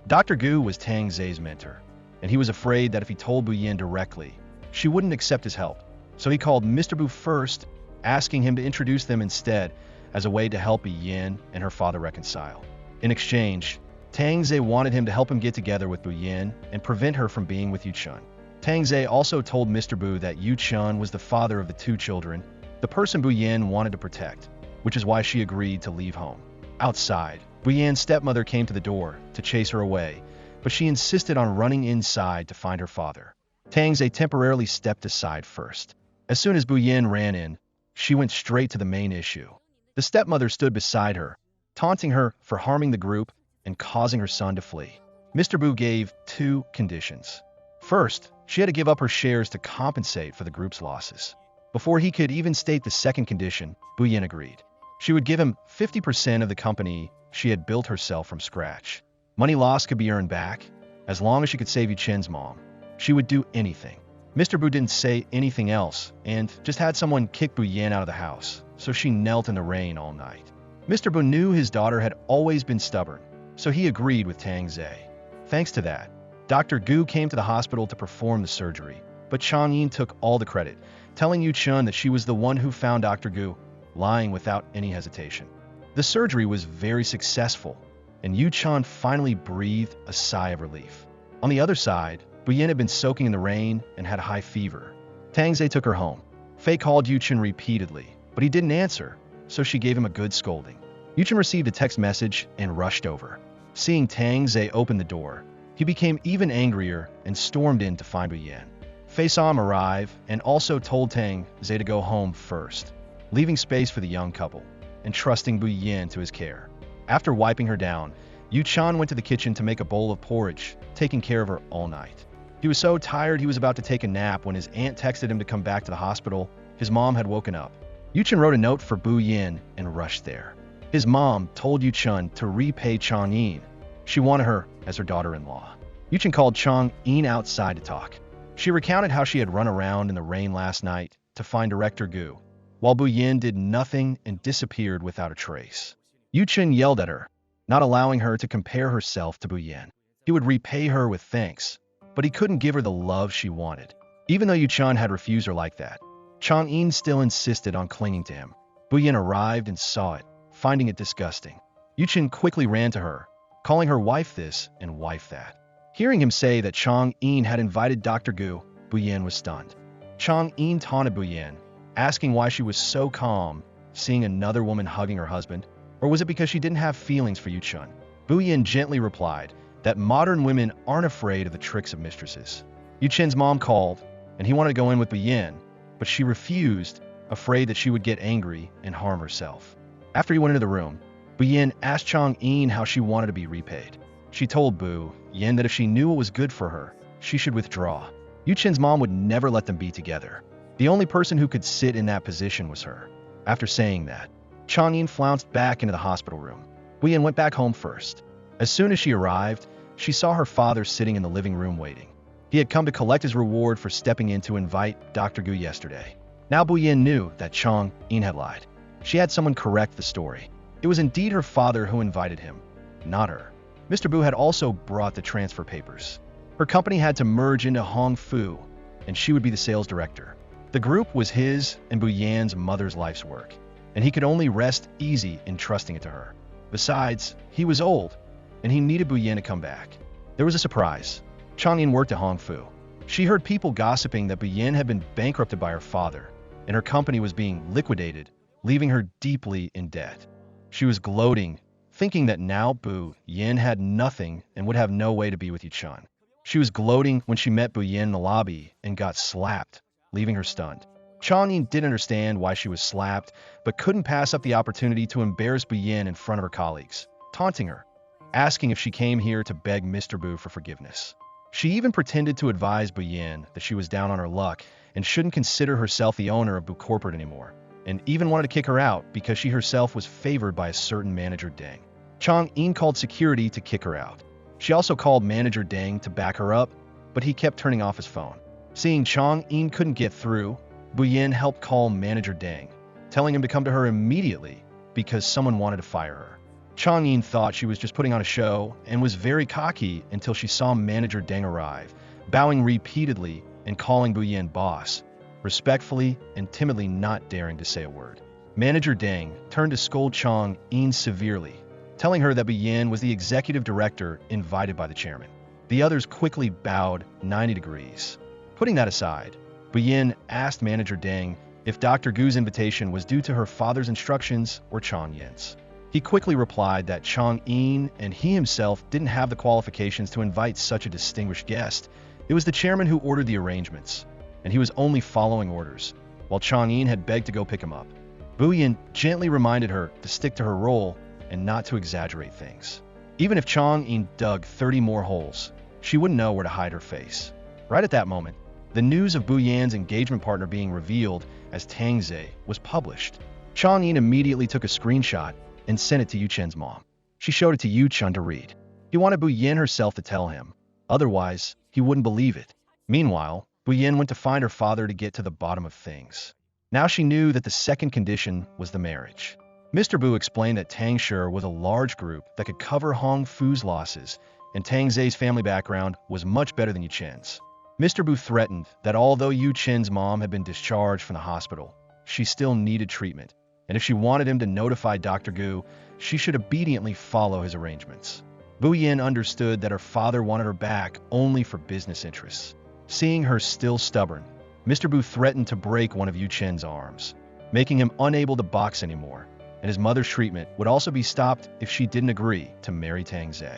Dr. Gu was Tang Zhe's mentor, and he was afraid that if he told Bu Yin directly, she wouldn't accept his help. So he called Mr. Bu first, asking him to introduce them instead as a way to help Bu Yin and her father reconcile. In exchange, Tang Zhe wanted him to help him get together with Bu Yin and prevent her from being with Yu Chun. Tang Zhe also told Mr. Bu that Yu Chun was the father of the two children, the person Bu Yin wanted to protect, which is why she agreed to leave home. Outside, Bu Yin's stepmother came to the door to chase her away, but she insisted on running inside to find her father. Tang Zhe temporarily stepped aside first. As soon as Bu Yin ran in, she went straight to the main issue. The stepmother stood beside her, taunting her for harming the group and causing her son to flee. Mr. Bu gave 2 conditions. First, she had to give up her shares to compensate for the group's losses. Before he could even state the second condition, Bu Yin agreed. She would give him 50% of the company she had built herself from scratch. Money lost could be earned back, as long as she could save Yu Chen's mom. She would do anything. Mr. Bu didn't say anything else, and just had someone kick Bu Yin out of the house, so she knelt in the rain all night. Mr. Bu knew his daughter had always been stubborn, so he agreed with Tang Zhe. Thanks to that, Dr. Gu came to the hospital to perform the surgery, but Chang Yin took all the credit, telling Yu Chun that she was the one who found Dr. Gu, lying without any hesitation. The surgery was very successful, and Yu Chun finally breathed a sigh of relief. On the other side, Bu Yin had been soaking in the rain and had high fever. Tang Zhe took her home. Fei called Yu Chun repeatedly, but he didn't answer, so she gave him a good scolding. Yu Chun received a text message and rushed over. Seeing Tang Zhe open the door, he became even angrier and stormed in to find Bu Yin. Fei saw him arrive and also told Tang Zhe to go home first, leaving space for the young couple and trusting Bu Yin to his care. After wiping her down, Yu Chun went to the kitchen to make a bowl of porridge, taking care of her all night. He was so tired he was about to take a nap when his aunt texted him to come back to the hospital. His mom had woken up. Yu Chun wrote a note for Bu Yin and rushed there. His mom told Yu Chun to repay Chang Yin. She wanted her as her daughter-in-law. Yu Chun called Chang Yin outside to talk. She recounted how she had run around in the rain last night to find Director Gu, while Bu Yin did nothing and disappeared without a trace. Yu Chun yelled at her, not allowing her to compare herself to Bu Yin. He would repay her with thanks, but he couldn't give her the love she wanted. Even though Yu Chun had refused her like that, Chang Yin still insisted on clinging to him. Bu Yin arrived and saw it, finding it disgusting. Yu Chun quickly ran to her, calling her wife this and wife that. Hearing him say that Chang Yin had invited Dr. Gu, Bu Yin was stunned. Chang Yin taunted Bu Yin, asking why she was so calm, seeing another woman hugging her husband, or was it because she didn't have feelings for Yu Chun? Bu Yin gently replied that modern women aren't afraid of the tricks of mistresses. Yu Chen's mom called, and he wanted to go in with Bu Yin, but she refused, afraid that she would get angry and harm herself. After he went into the room, Bu Yin asked Chang Yin how she wanted to be repaid. She told Bu Yin that if she knew what was good for her, she should withdraw. Yu Chen's mom would never let them be together. The only person who could sit in that position was her. After saying that, Chang Yin flounced back into the hospital room. Bu Yin went back home first. As soon as she arrived, she saw her father sitting in the living room waiting. He had come to collect his reward for stepping in to invite Dr. Gu yesterday. Now Bu Yin knew that Chang Yin had lied. She had someone correct the story. It was indeed her father who invited him, not her. Mr. Bu had also brought the transfer papers. Her company had to merge into Hong Fu, and she would be the sales director. The group was his and Bu Yan's mother's life's work, and he could only rest easy in trusting it to her. Besides, he was old, and he needed Bu Yan to come back. There was a surprise. Chang Yin worked at Hong Fu. She heard people gossiping that Bu Yan had been bankrupted by her father, and her company was being liquidated leaving her deeply in debt. She was gloating, thinking that now Bu Yin had nothing and would have no way to be with Yuchun. She was gloating when she met Bu Yin in the lobby and got slapped, leaving her stunned. Chang Yin didn't understand why she was slapped, but couldn't pass up the opportunity to embarrass Bu Yin in front of her colleagues, taunting her, asking if she came here to beg Mr. Bu for forgiveness. She even pretended to advise Bu Yin that she was down on her luck and shouldn't consider herself the owner of Bu Corporate anymore, and even wanted to kick her out because she herself was favored by a certain manager Deng. Chang Yin called security to kick her out. She also called manager Deng to back her up, but he kept turning off his phone. Seeing Chang Yin couldn't get through, Bu Yin helped call manager Deng, telling him to come to her immediately because someone wanted to fire her. Chang Yin thought she was just putting on a show and was very cocky until she saw manager Deng arrive, bowing repeatedly and calling Bu Yin boss, respectfully and timidly not daring to say a word. Manager Deng turned to scold Chang Yin severely, telling her that Bu Yin was the executive director invited by the chairman. The others quickly bowed 90 degrees. Putting that aside, Bu Yin asked manager Deng if Dr. Gu's invitation was due to her father's instructions or Chang Yin's. He quickly replied that Chang Yin and he himself didn't have the qualifications to invite such a distinguished guest. It was the chairman who ordered the arrangements, and he was only following orders, while Chang Yin had begged to go pick him up. Bu Yin gently reminded her to stick to her role and not to exaggerate things. Even if Chang Yin dug 30 more holes, she wouldn't know where to hide her face. Right at that moment, the news of Bu Yan's engagement partner being revealed as Tang Ze was published. Chang Yin immediately took a screenshot and sent it to Yuchen's mom. She showed it to Yuchen to read. He wanted Bu Yin herself to tell him, otherwise he wouldn't believe it. Meanwhile, Bu Yin went to find her father to get to the bottom of things. Now she knew that the second condition was the marriage. Mr. Bu explained that Tang Shi was a large group that could cover Hong Fu's losses, and Tang Ze's family background was much better than Yuchen's. Mr. Bu threatened that although Yuchen's mom had been discharged from the hospital, she still needed treatment, and if she wanted him to notify Dr. Gu, she should obediently follow his arrangements. Bu Yin understood that her father wanted her back only for business interests. Seeing her still stubborn, Mr. Bu threatened to break one of Yuchen's arms, making him unable to box anymore, and his mother's treatment would also be stopped if she didn't agree to marry Tang Ze.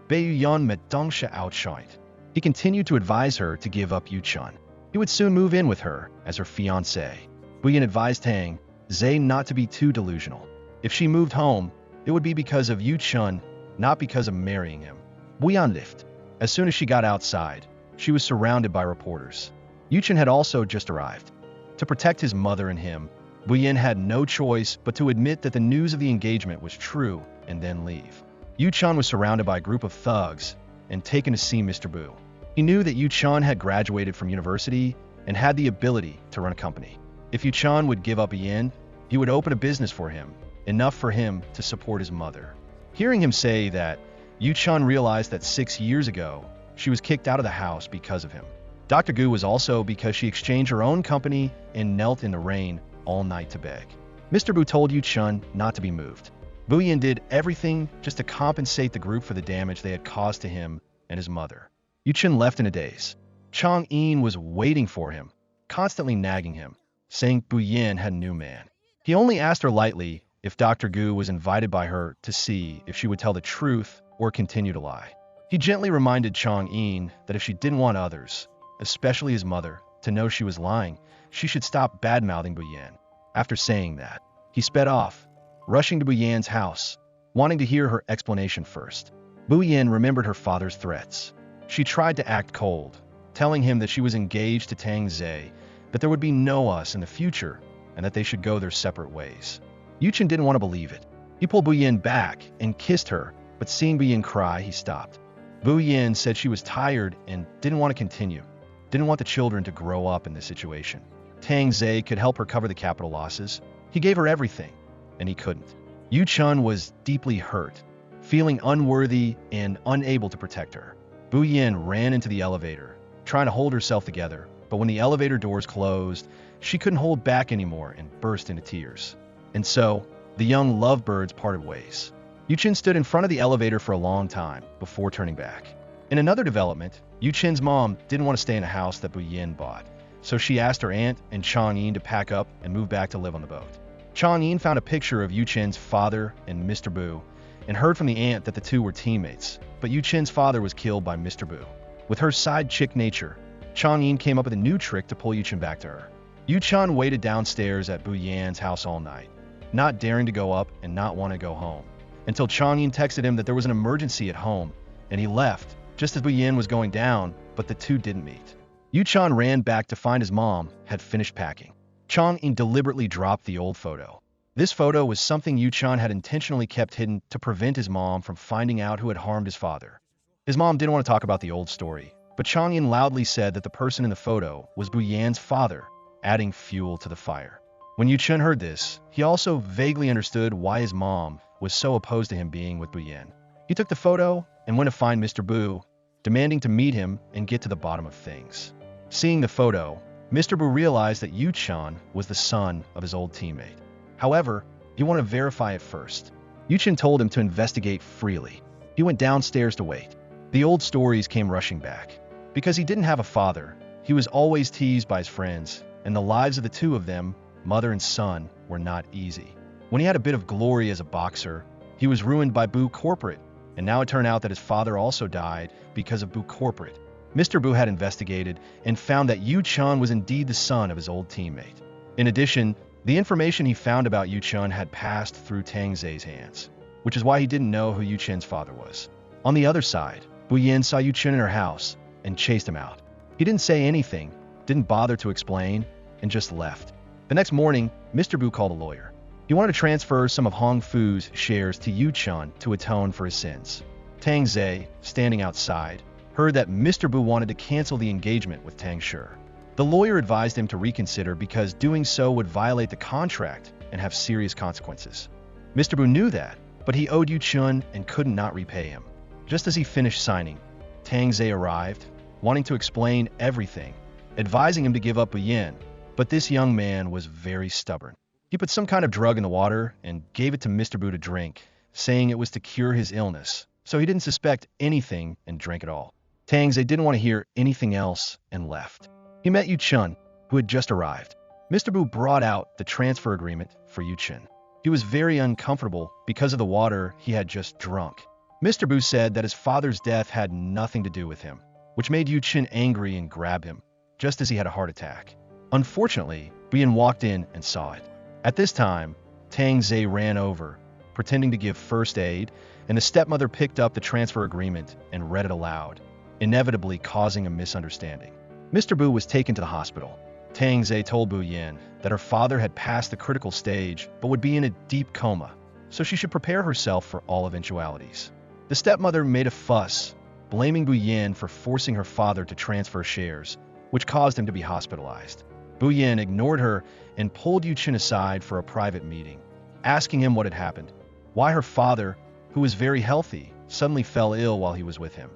Bei Yuan met Dongsha outshined. He continued to advise her to give up Yuchun. He would soon move in with her as her fiancé. Bu Yin advised Tang Ze not to be too delusional. If she moved home, it would be because of Yuchun, not because of marrying him. Bu Yan left. As soon as she got outside, she was surrounded by reporters. Yuchun had also just arrived. To protect his mother and him, Bu Yin had no choice but to admit that the news of the engagement was true and then leave. Yuchun was surrounded by a group of thugs and taken to see Mr. Bu. He knew that Yuchun had graduated from university and had the ability to run a company. If Yuchun would give up Bu Yin, he would open a business for him, enough for him to support his mother. Hearing him say that, Yuchun realized that 6 years ago, she was kicked out of the house because of him. Dr. Gu was also because she exchanged her own company and knelt in the rain all night to beg. Mr. Bu told Yuchun not to be moved. Bu Yin did everything just to compensate the group for the damage they had caused to him and his mother. Yuchun left in a daze. Chang Yin was waiting for him, constantly nagging him, saying Bu Yin had a new man. He only asked her lightly if Dr. Gu was invited by her to see if she would tell the truth or continue to lie. He gently reminded Chang Yin that if she didn't want others, especially his mother, to know she was lying, she should stop bad-mouthing Bu Yin. After saying that, he sped off, rushing to Bu Yan's house, wanting to hear her explanation first. Bu Yin remembered her father's threats. She tried to act cold, telling him that she was engaged to Tang Ze, that there would be no us in the future, and that they should go their separate ways. Yuchun didn't want to believe it. He pulled Bu Yin back and kissed her, but seeing Bu Yin cry, he stopped. Bu Yin said she was tired and didn't want to continue, didn't want the children to grow up in this situation. Tang Ze could help her cover the capital losses. He gave her everything, and he couldn't. Yuchun was deeply hurt, feeling unworthy and unable to protect her. Bu Yin ran into the elevator, trying to hold herself together, but when the elevator doors closed, she couldn't hold back anymore and burst into tears. And so, the young lovebirds parted ways. Yuchun stood in front of the elevator for a long time before turning back. In another development, Yuchen's mom didn't want to stay in a house that Bu Yin bought, so she asked her aunt and Chang Yin to pack up and move back to live on the boat. Chong Yin found a picture of Yu Chen's father and Mr. Bu, and heard from the aunt that the two were teammates, but Yu Chen's father was killed by Mr. Bu. With her side chick nature, Chong Yin came up with a new trick to pull Yu Chen back to her. Yu Chen waited downstairs at Bu Yan's house all night, not daring to go up and not want to go home, until Chong Yin texted him that there was an emergency at home, and he left, just as Bu Yan was going down, but the two didn't meet. Yu Chen ran back to find his mom had finished packing. Chong Yin deliberately dropped the old photo. This photo was something Yu Chen had intentionally kept hidden to prevent his mom from finding out who had harmed his father. His mom didn't want to talk about the old story, but Chong Yin loudly said that the person in the photo was Bu Yan's father, adding fuel to the fire. When Yu Chen heard this, he also vaguely understood why his mom was so opposed to him being with Bu Yan. He took the photo and went to find Mr. Bu, demanding to meet him and get to the bottom of things. Seeing the photo, Mr. Bu realized that Yu Chen was the son of his old teammate. However, he wanted to verify it first. Yu Chen told him to investigate freely. He went downstairs to wait. The old stories came rushing back. Because he didn't have a father, he was always teased by his friends, and the lives of the two of them, mother and son, were not easy. When he had a bit of glory as a boxer, he was ruined by Bu Corporate, and now it turned out that his father also died because of Bu Corporate. Mr. Bu had investigated and found that Yu Chen was indeed the son of his old teammate. In addition, the information he found about Yu Chen had passed through Tang Zai's hands, which is why he didn't know who Yu Chen's father was. On the other side, Bu Yan saw Yu Chen in her house and chased him out. He didn't say anything, didn't bother to explain, and just left. The next morning, Mr. Bu called a lawyer. He wanted to transfer some of Hong Fu's shares to Yu Chen to atone for his sins. Tang Zai, standing outside, heard that Mr. Bu wanted to cancel the engagement with Tang Shi. The lawyer advised him to reconsider because doing so would violate the contract and have serious consequences. Mr. Bu knew that, but he owed Yu Chen and could not repay him. Just as he finished signing, Tang Zai arrived, wanting to explain everything, advising him to give up Bu Yan, but this young man was very stubborn. He put some kind of drug in the water and gave it to Mr. Bu to drink, saying it was to cure his illness, so he didn't suspect anything and drank it all. Tang Zai didn't want to hear anything else and left. He met Yu Chen, who had just arrived. Mr. Bu brought out the transfer agreement for Yu Chen. He was very uncomfortable because of the water he had just drunk. Mr. Bu said that his father's death had nothing to do with him, which made Yu Chen angry and grab him, just as he had a heart attack. Unfortunately, Bu Yan walked in and saw it. At this time, Tang Zai ran over, pretending to give first aid, and the stepmother picked up the transfer agreement and read it aloud, inevitably causing a misunderstanding. Mr. Bu was taken to the hospital. Tang Zai told Bu Yan that her father had passed the critical stage but would be in a deep coma, so she should prepare herself for all eventualities. The stepmother made a fuss, blaming Bu Yan for forcing her father to transfer shares, which caused him to be hospitalized. Bu Yan ignored her and pulled Yu Chen aside for a private meeting, asking him what had happened, why her father, who was very healthy, suddenly fell ill while he was with him,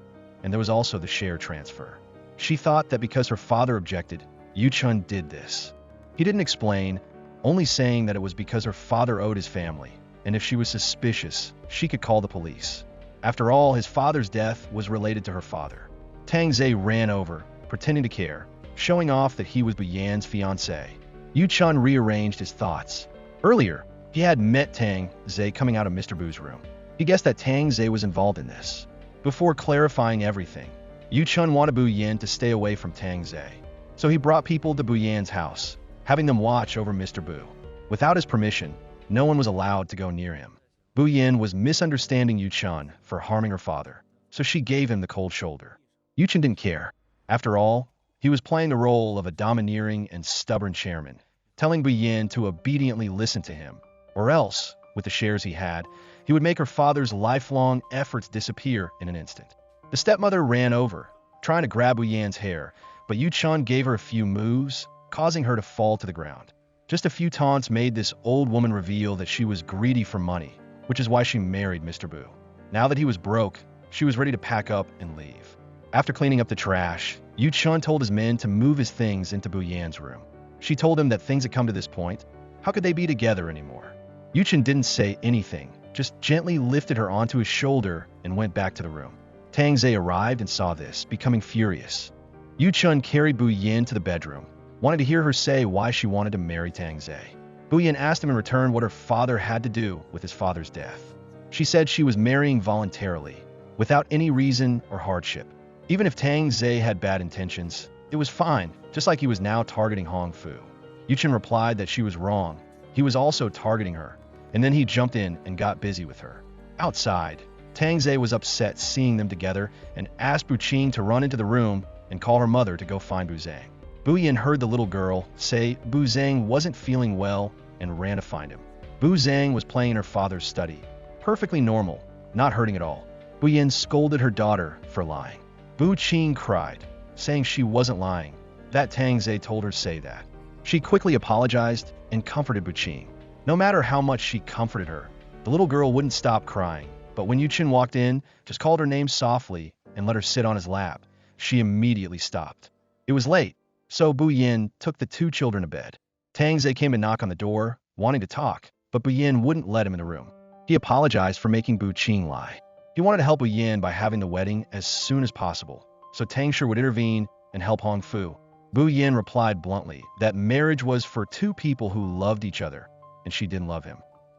and there was also the share transfer. She thought that because her father objected, Yu Chen did this. He didn't explain, only saying that it was because her father owed his family, and if she was suspicious, she could call the police. After all, his father's death was related to her father. Tang Zai ran over, pretending to care, showing off that he was Bu Yan's fiancé. Yu Chen rearranged his thoughts. Earlier, he had met Tang Zai coming out of Mr. Bu's room. He guessed that Tang Zai was involved in this. Before clarifying everything, Yu Chen wanted Bu Yan to stay away from Tang Zai, so he brought people to Bu Yan's house, having them watch over Mr. Bu. Without his permission, no one was allowed to go near him. Bu Yan was misunderstanding Yu Chen for harming her father, so she gave him the cold shoulder. Yu Chen didn't care. After all, he was playing the role of a domineering and stubborn chairman, telling Bu Yan to obediently listen to him, or else, with the shares he had, he would make her father's lifelong efforts disappear in an instant. The stepmother ran over, trying to grab Bu Yan's hair, but Yu Chen gave her a few moves, causing her to fall to the ground. Just a few taunts made this old woman reveal that she was greedy for money, which is why she married Mr. Bu. Now that he was broke, she was ready to pack up and leave. After cleaning up the trash, Yu Chen told his men to move his things into Bu Yan's room. She told him that things had come to this point. How could they be together anymore? Yu Chen didn't say anything, just gently lifted her onto his shoulder and went back to the room. Tang Zai arrived and saw this, becoming furious. Yu Chen carried Bu Yan to the bedroom, wanted to hear her say why she wanted to marry Tang Zai. Bu Yin asked him in return what her father had to do with his father's death. She said she was marrying voluntarily, without any reason or hardship. Even if Tang Zhe had bad intentions, it was fine, just like he was now targeting Hong Fu. Yuchen replied that she was wrong. He was also targeting her, and then he jumped in and got busy with her. Outside, Tang Zhe was upset seeing them together and asked Bu Qing to run into the room and call her mother to go find Bu Zhang. Bu Yin heard the little girl say Bu Zhang wasn't feeling well and ran to find him. Bu Zhang was playing in her father's study, perfectly normal, not hurting at all. Bu Yin scolded her daughter for lying. Bu Qing cried, saying she wasn't lying, that Tang Zhe told her say that. She quickly apologized and comforted Bu Qing. No matter how much she comforted her, the little girl wouldn't stop crying, but when Yuchen walked in, just called her name softly and let her sit on his lap, she immediately stopped. It was late, so Bu Yin took the two children to bed. Tang Zhe came to knock on the door, wanting to talk, but Bu Yin wouldn't let him in the room. He apologized for making Bu Qing lie. He wanted to help Bu Yin by having the wedding as soon as possible, so Tang Shi would intervene and help Hong Fu. Bu Yin replied bluntly that marriage was for two people who loved each other, and she didn't love him.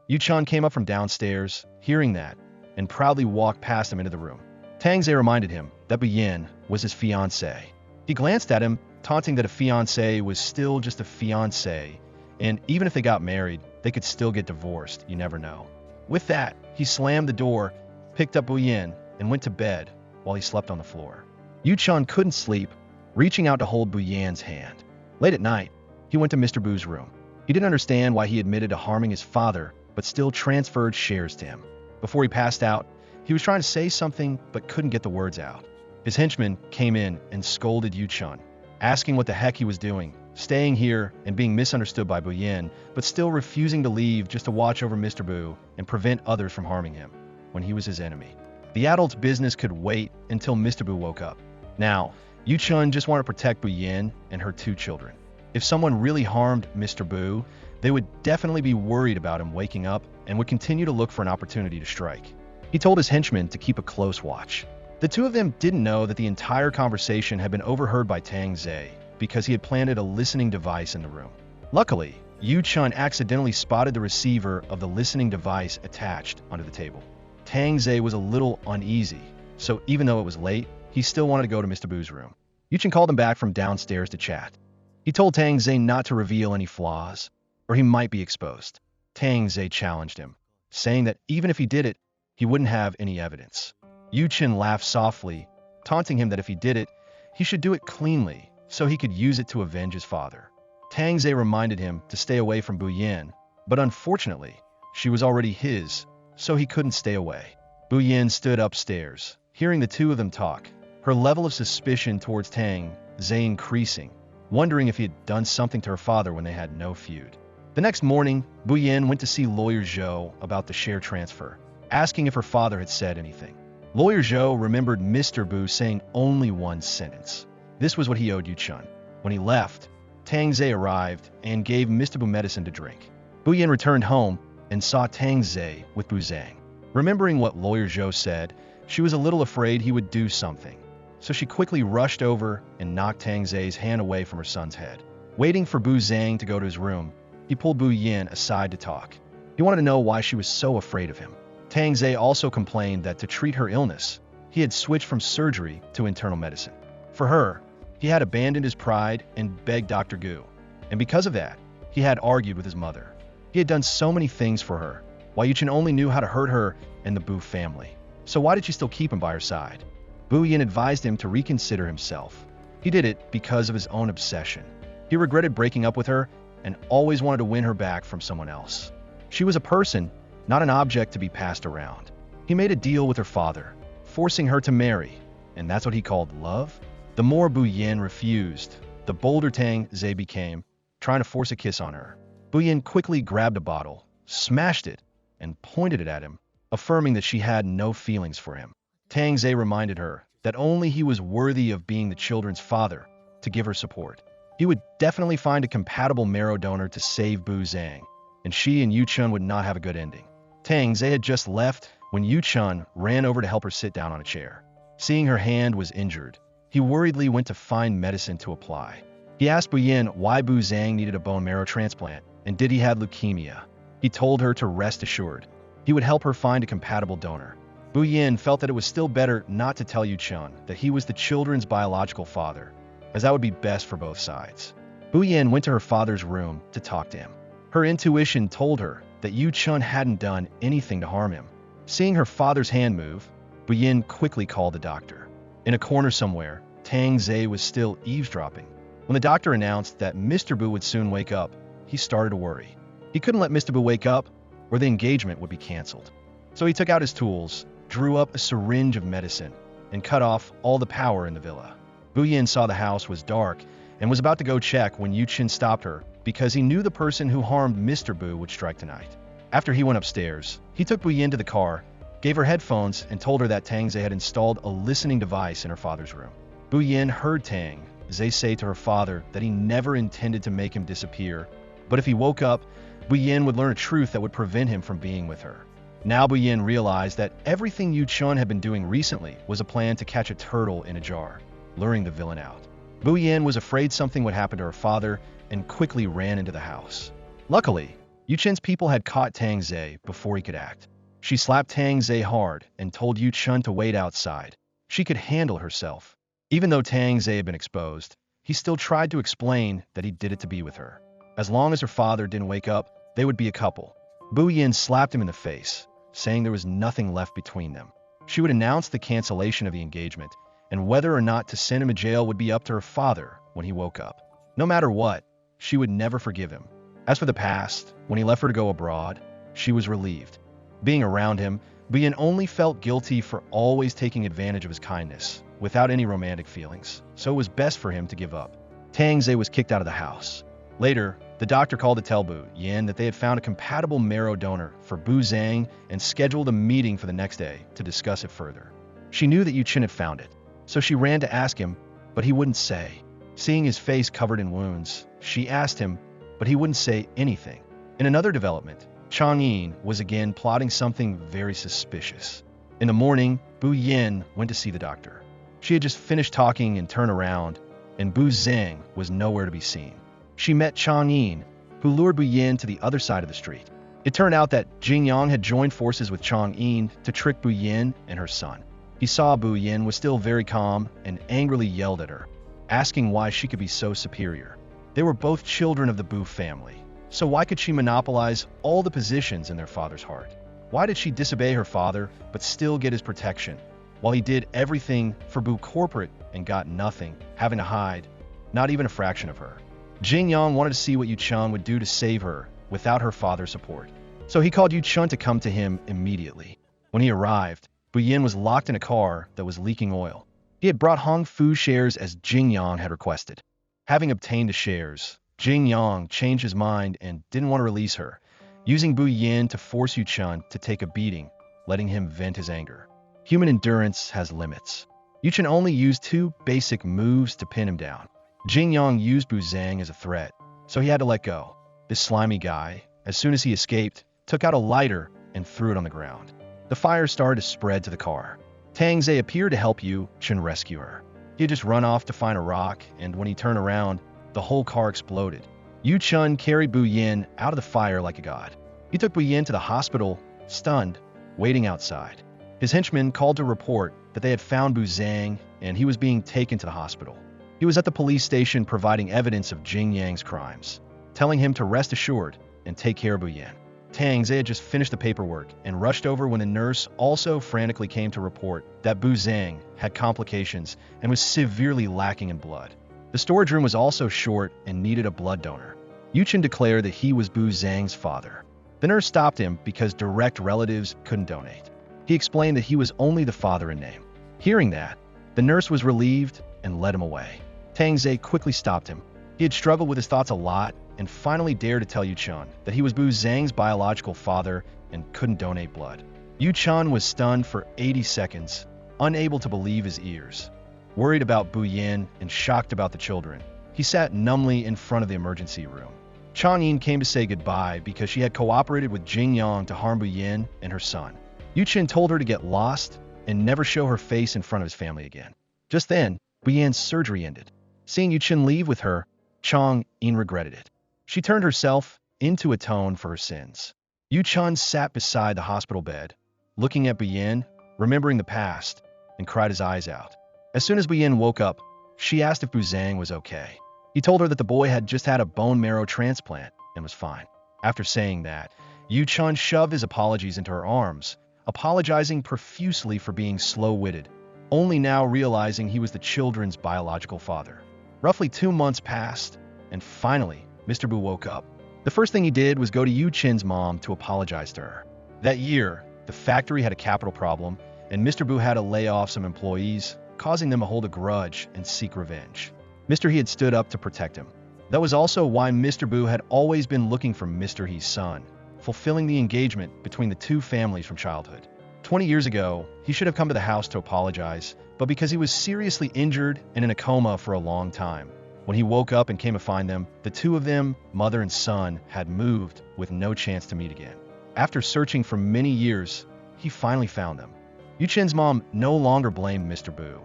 Yuchen came up from downstairs, hearing that, and proudly walked past him into the room. Tang Zhe reminded him that Bu Yin was his fiancée. He glanced at him, taunting that a fiancé was still just a fiancé, and even if they got married, they could still get divorced, you never know. With that, he slammed the door, picked up Bu Yin, and went to bed while he slept on the floor. Yuchen couldn't sleep, reaching out to hold Bu Yan's hand. Late at night, he went to Mr. Bu's room. He didn't understand why he admitted to harming his father, but still transferred shares to him. Before he passed out, he was trying to say something but couldn't get the words out. His henchman came in and scolded Yuchen, asking what the heck he was doing, staying here and being misunderstood by Bu Yin, but still refusing to leave just to watch over Mr. Bu and prevent others from harming him, when he was his enemy. The adult's business could wait until Mr. Bu woke up. Now, Yuchen just wanted to protect Bu Yin and her two children. If someone really harmed Mr. Bu, they would definitely be worried about him waking up and would continue to look for an opportunity to strike. He told his henchmen to keep a close watch. The two of them didn't know that the entire conversation had been overheard by Tang Zhe because he had planted a listening device in the room. Luckily, Yuchen accidentally spotted the receiver of the listening device attached onto the table. Tang Zhe was a little uneasy, so even though it was late, he still wanted to go to Mr. Bu's room. Yuchen called him back from downstairs to chat. He told Tang Zhe not to reveal any flaws, or he might be exposed. Tang Zhe challenged him, saying that even if he did it, he wouldn't have any evidence. Yuchen laughed softly, taunting him that if he did it, he should do it cleanly, so he could use it to avenge his father. Tang Zhe reminded him to stay away from Bu Yin, but unfortunately, she was already his, so he couldn't stay away. Bu Yin stood upstairs, hearing the two of them talk, her level of suspicion towards Tang Zhe increasing, wondering if he had done something to her father when they had no feud. The next morning, Bu Yin went to see Lawyer Zhou about the share transfer, asking if her father had said anything. Lawyer Zhou remembered Mr. Bu saying only one sentence. This was what he owed Yuchen. When he left, Tang Zhe arrived and gave Mr. Bu medicine to drink. Bu Yin returned home and saw Tang Zhe with Bu Zhang. Remembering what Lawyer Zhou said, she was a little afraid he would do something, so she quickly rushed over and knocked Tang Zhe's hand away from her son's head. Waiting for Bu Zhang to go to his room, he pulled Bu Yin aside to talk. He wanted to know why she was so afraid of him. Tang Zhe also complained that to treat her illness, he had switched from surgery to internal medicine. For her, he had abandoned his pride and begged Dr. Gu, and because of that, he had argued with his mother. He had done so many things for her, while Yuchen only knew how to hurt her and the Bu family. So why did she still keep him by her side? Bu Yin advised him to reconsider himself. He did it because of his own obsession. He regretted breaking up with her and always wanted to win her back from someone else. She was a person, not an object to be passed around. He made a deal with her father, forcing her to marry, and that's what he called love? The more Bu Yin refused, the bolder Tang Zhe became, trying to force a kiss on her. Bu Yin quickly grabbed a bottle, smashed it, and pointed it at him, affirming that she had no feelings for him. Tang Zhe reminded her that only he was worthy of being the children's father to give her support. He would definitely find a compatible marrow donor to save Bu Zhang, and she and Yuchen would not have a good ending. Tang Zhe had just left when Yuchen ran over to help her sit down on a chair. Seeing her hand was injured, he worriedly went to find medicine to apply. He asked Bu Yin why Bu Zhang needed a bone marrow transplant, and did he had leukemia. He told her to rest assured. He would help her find a compatible donor. Bu Yin felt that it was still better not to tell Yu Chun that he was the children's biological father, as that would be best for both sides. Bu Yin went to her father's room to talk to him. Her intuition told her that Yu Chun hadn't done anything to harm him. Seeing her father's hand move, Bu Yin quickly called the doctor. In a corner somewhere, Tang Zhe was still eavesdropping. When the doctor announced that Mr. Bu would soon wake up, he started to worry. He couldn't let Mr. Bu wake up, or the engagement would be canceled. So he took out his tools, drew up a syringe of medicine, and cut off all the power in the villa. Bu Yin saw the house was dark and was about to go check when Yu Chin stopped her because he knew the person who harmed Mr. Bu would strike tonight. After he went upstairs, he took Bu Yin to the car, gave her headphones, and told her that Tang Zhe had installed a listening device in her father's room. Bu Yin heard Tang Zhe say to her father that he never intended to make him disappear, but if he woke up, Bu Yin would learn a truth that would prevent him from being with her. Now Bu Yin realized that everything Yu Chun had been doing recently was a plan to catch a turtle in a jar, luring the villain out. Bu Yin was afraid something would happen to her father and quickly ran into the house. Luckily, Yu Chen's people had caught Tang Zhe before he could act. She slapped Tang Zhe hard and told Yu Chun to wait outside. She could handle herself. Even though Tang Zhe had been exposed, he still tried to explain that he did it to be with her. As long as her father didn't wake up, they would be a couple. Bu Yin slapped him in the face, saying there was nothing left between them. She would announce the cancellation of the engagement, and whether or not to send him to jail would be up to her father when he woke up. No matter what, she would never forgive him. As for the past, when he left her to go abroad, she was relieved. Being around him, Bu Yin only felt guilty for always taking advantage of his kindness, without any romantic feelings, so it was best for him to give up. Tang Zhe was kicked out of the house. Later, the doctor called to tell Bu Yin that they had found a compatible marrow donor for Bu Zhang and scheduled a meeting for the next day to discuss it further. She knew that Yu Chin had found it, so she ran to ask him, but he wouldn't say. Seeing his face covered in wounds, she asked him, but he wouldn't say anything. In another development, Chang Yin was again plotting something very suspicious. In the morning, Bu Yin went to see the doctor. She had just finished talking and turned around, and Bu Zhang was nowhere to be seen. She met Chang Yin, who lured Bu Yin to the other side of the street. It turned out that Jing Yang had joined forces with Chang Yin to trick Bu Yin and her son. He saw Bu Yin was still very calm and angrily yelled at her, asking why she could be so superior. They were both children of the Bu family, so why could she monopolize all the positions in their father's heart? Why did she disobey her father but still get his protection, while he did everything for Bu corporate and got nothing, having to hide, not even a fraction of her? Jing Yang wanted to see what Yu Chun would do to save her without her father's support. So he called Yu Chun to come to him immediately. When he arrived, Bu Yin was locked in a car that was leaking oil. He had brought Hong Fu shares as Jing Yang had requested. Having obtained the shares, Jing Yang changed his mind and didn't want to release her, using Bu Yin to force Yu Chun to take a beating, letting him vent his anger. Human endurance has limits. Yu Chun only used 2 basic moves to pin him down. Jing Yang used Bu Zhang as a threat, so he had to let go. This slimy guy, as soon as he escaped, took out a lighter and threw it on the ground. The fire started to spread to the car. Tang Zhe appeared to help Yu Chun rescue her. He had just run off to find a rock, and when he turned around, the whole car exploded. Yu Chun carried Bu Yin out of the fire like a god. He took Bu Yin to the hospital, stunned, waiting outside. His henchmen called to report that they had found Bu Zhang, and he was being taken to the hospital. He was at the police station providing evidence of Jing Yang's crimes, telling him to rest assured and take care of Bu Yin. Tang Zhe had just finished the paperwork and rushed over when the nurse also frantically came to report that Bu Zhang had complications and was severely lacking in blood. The storage room was also short and needed a blood donor. Yu Chun declared that he was Bu Zhang's father. The nurse stopped him because direct relatives couldn't donate. He explained that he was only the father in name. Hearing that, the nurse was relieved and led him away. Tang Zhe quickly stopped him. He had struggled with his thoughts a lot and finally dared to tell Yu Chun that he was Bu Zhang's biological father and couldn't donate blood. Yu Chun was stunned for 80 seconds, unable to believe his ears. Worried about Bu Yin and shocked about the children, he sat numbly in front of the emergency room. Chang Yin came to say goodbye because she had cooperated with Jing Yang to harm Bu Yin and her son. Yu Chun told her to get lost and never show her face in front of his family again. Just then, Bu Yin's surgery ended. Seeing Yu Chun leave with her, Chang Yin regretted it. She turned herself in to atone for her sins. Yu Chun sat beside the hospital bed, looking at Buyin, remembering the past, and cried his eyes out. As soon as Buyin woke up, she asked if Bu Zhang was okay. He told her that the boy had just had a bone marrow transplant and was fine. After saying that, Yu Chun shoved his apologies into her arms, apologizing profusely for being slow-witted, only now realizing he was the children's biological father. Roughly 2 months passed, and finally, Mr. Bu woke up. The first thing he did was go to Yu Chin's mom to apologize to her. That year, the factory had a capital problem, and Mr. Bu had to lay off some employees, causing them to hold a grudge and seek revenge. Mr. He had stood up to protect him. That was also why Mr. Bu had always been looking for Mr. He's son, fulfilling the engagement between the two families from childhood. 20 years ago, he should have come to the house to apologize, but because he was seriously injured and in a coma for a long time. When he woke up and came to find them, the two of them, mother and son, had moved with no chance to meet again. After searching for many years, he finally found them. Yu Chen's mom no longer blamed Mr. Bu,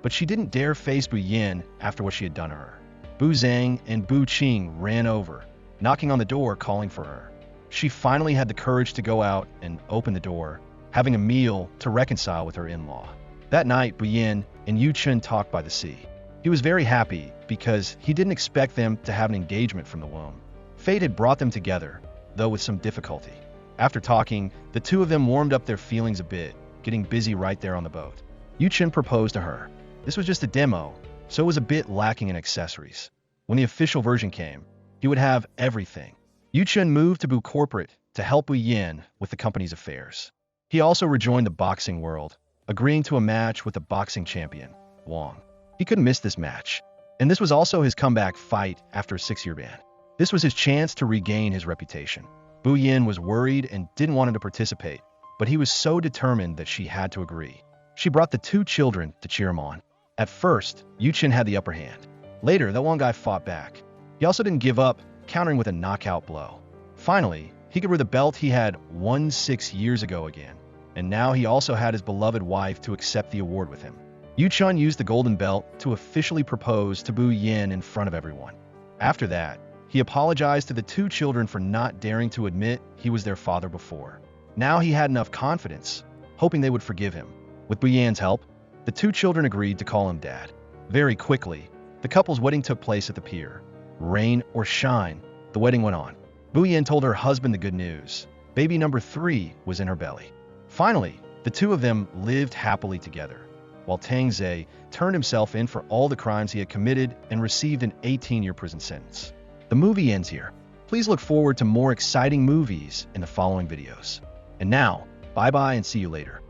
but she didn't dare face Bu Yin after what she had done to her. Bu Zhang and Bu Qing ran over, knocking on the door calling for her. She finally had the courage to go out and open the door, having a meal to reconcile with her in-law. That night, Bu Yin and Yu Chen talked by the sea. He was very happy because he didn't expect them to have an engagement from the womb. Fate had brought them together, though with some difficulty. After talking, the two of them warmed up their feelings a bit, getting busy right there on the boat. Yu Chen proposed to her. This was just a demo, so it was a bit lacking in accessories. When the official version came, he would have everything. Yu Chen moved to Bu Corporate to help Bu Yin with the company's affairs. He also rejoined the boxing world, agreeing to a match with the boxing champion, Wang. He couldn't miss this match, and this was also his comeback fight after a 6-year ban. This was his chance to regain his reputation. Bu Yin was worried and didn't want him to participate, but he was so determined that she had to agree. She brought the two children to cheer him on. At first, Yu Chen had the upper hand. Later, that one guy fought back. He also didn't give up, countering with a knockout blow. Finally, he could wear the belt he had won 6 years ago again, and now he also had his beloved wife to accept the award with him. Yu Chen used the golden belt to officially propose to Bu Yin in front of everyone. After that, he apologized to the two children for not daring to admit he was their father before. Now he had enough confidence, hoping they would forgive him. With Bu Yin's help, the two children agreed to call him Dad. Very quickly, the couple's wedding took place at the pier. Rain or shine, the wedding went on. Bu Yin told her husband the good news. Baby number 3 was in her belly. Finally, the two of them lived happily together, while Tang Zhe turned himself in for all the crimes he had committed and received an 18-year prison sentence. The movie ends here. Please look forward to more exciting movies in the following videos. And now, bye-bye and see you later.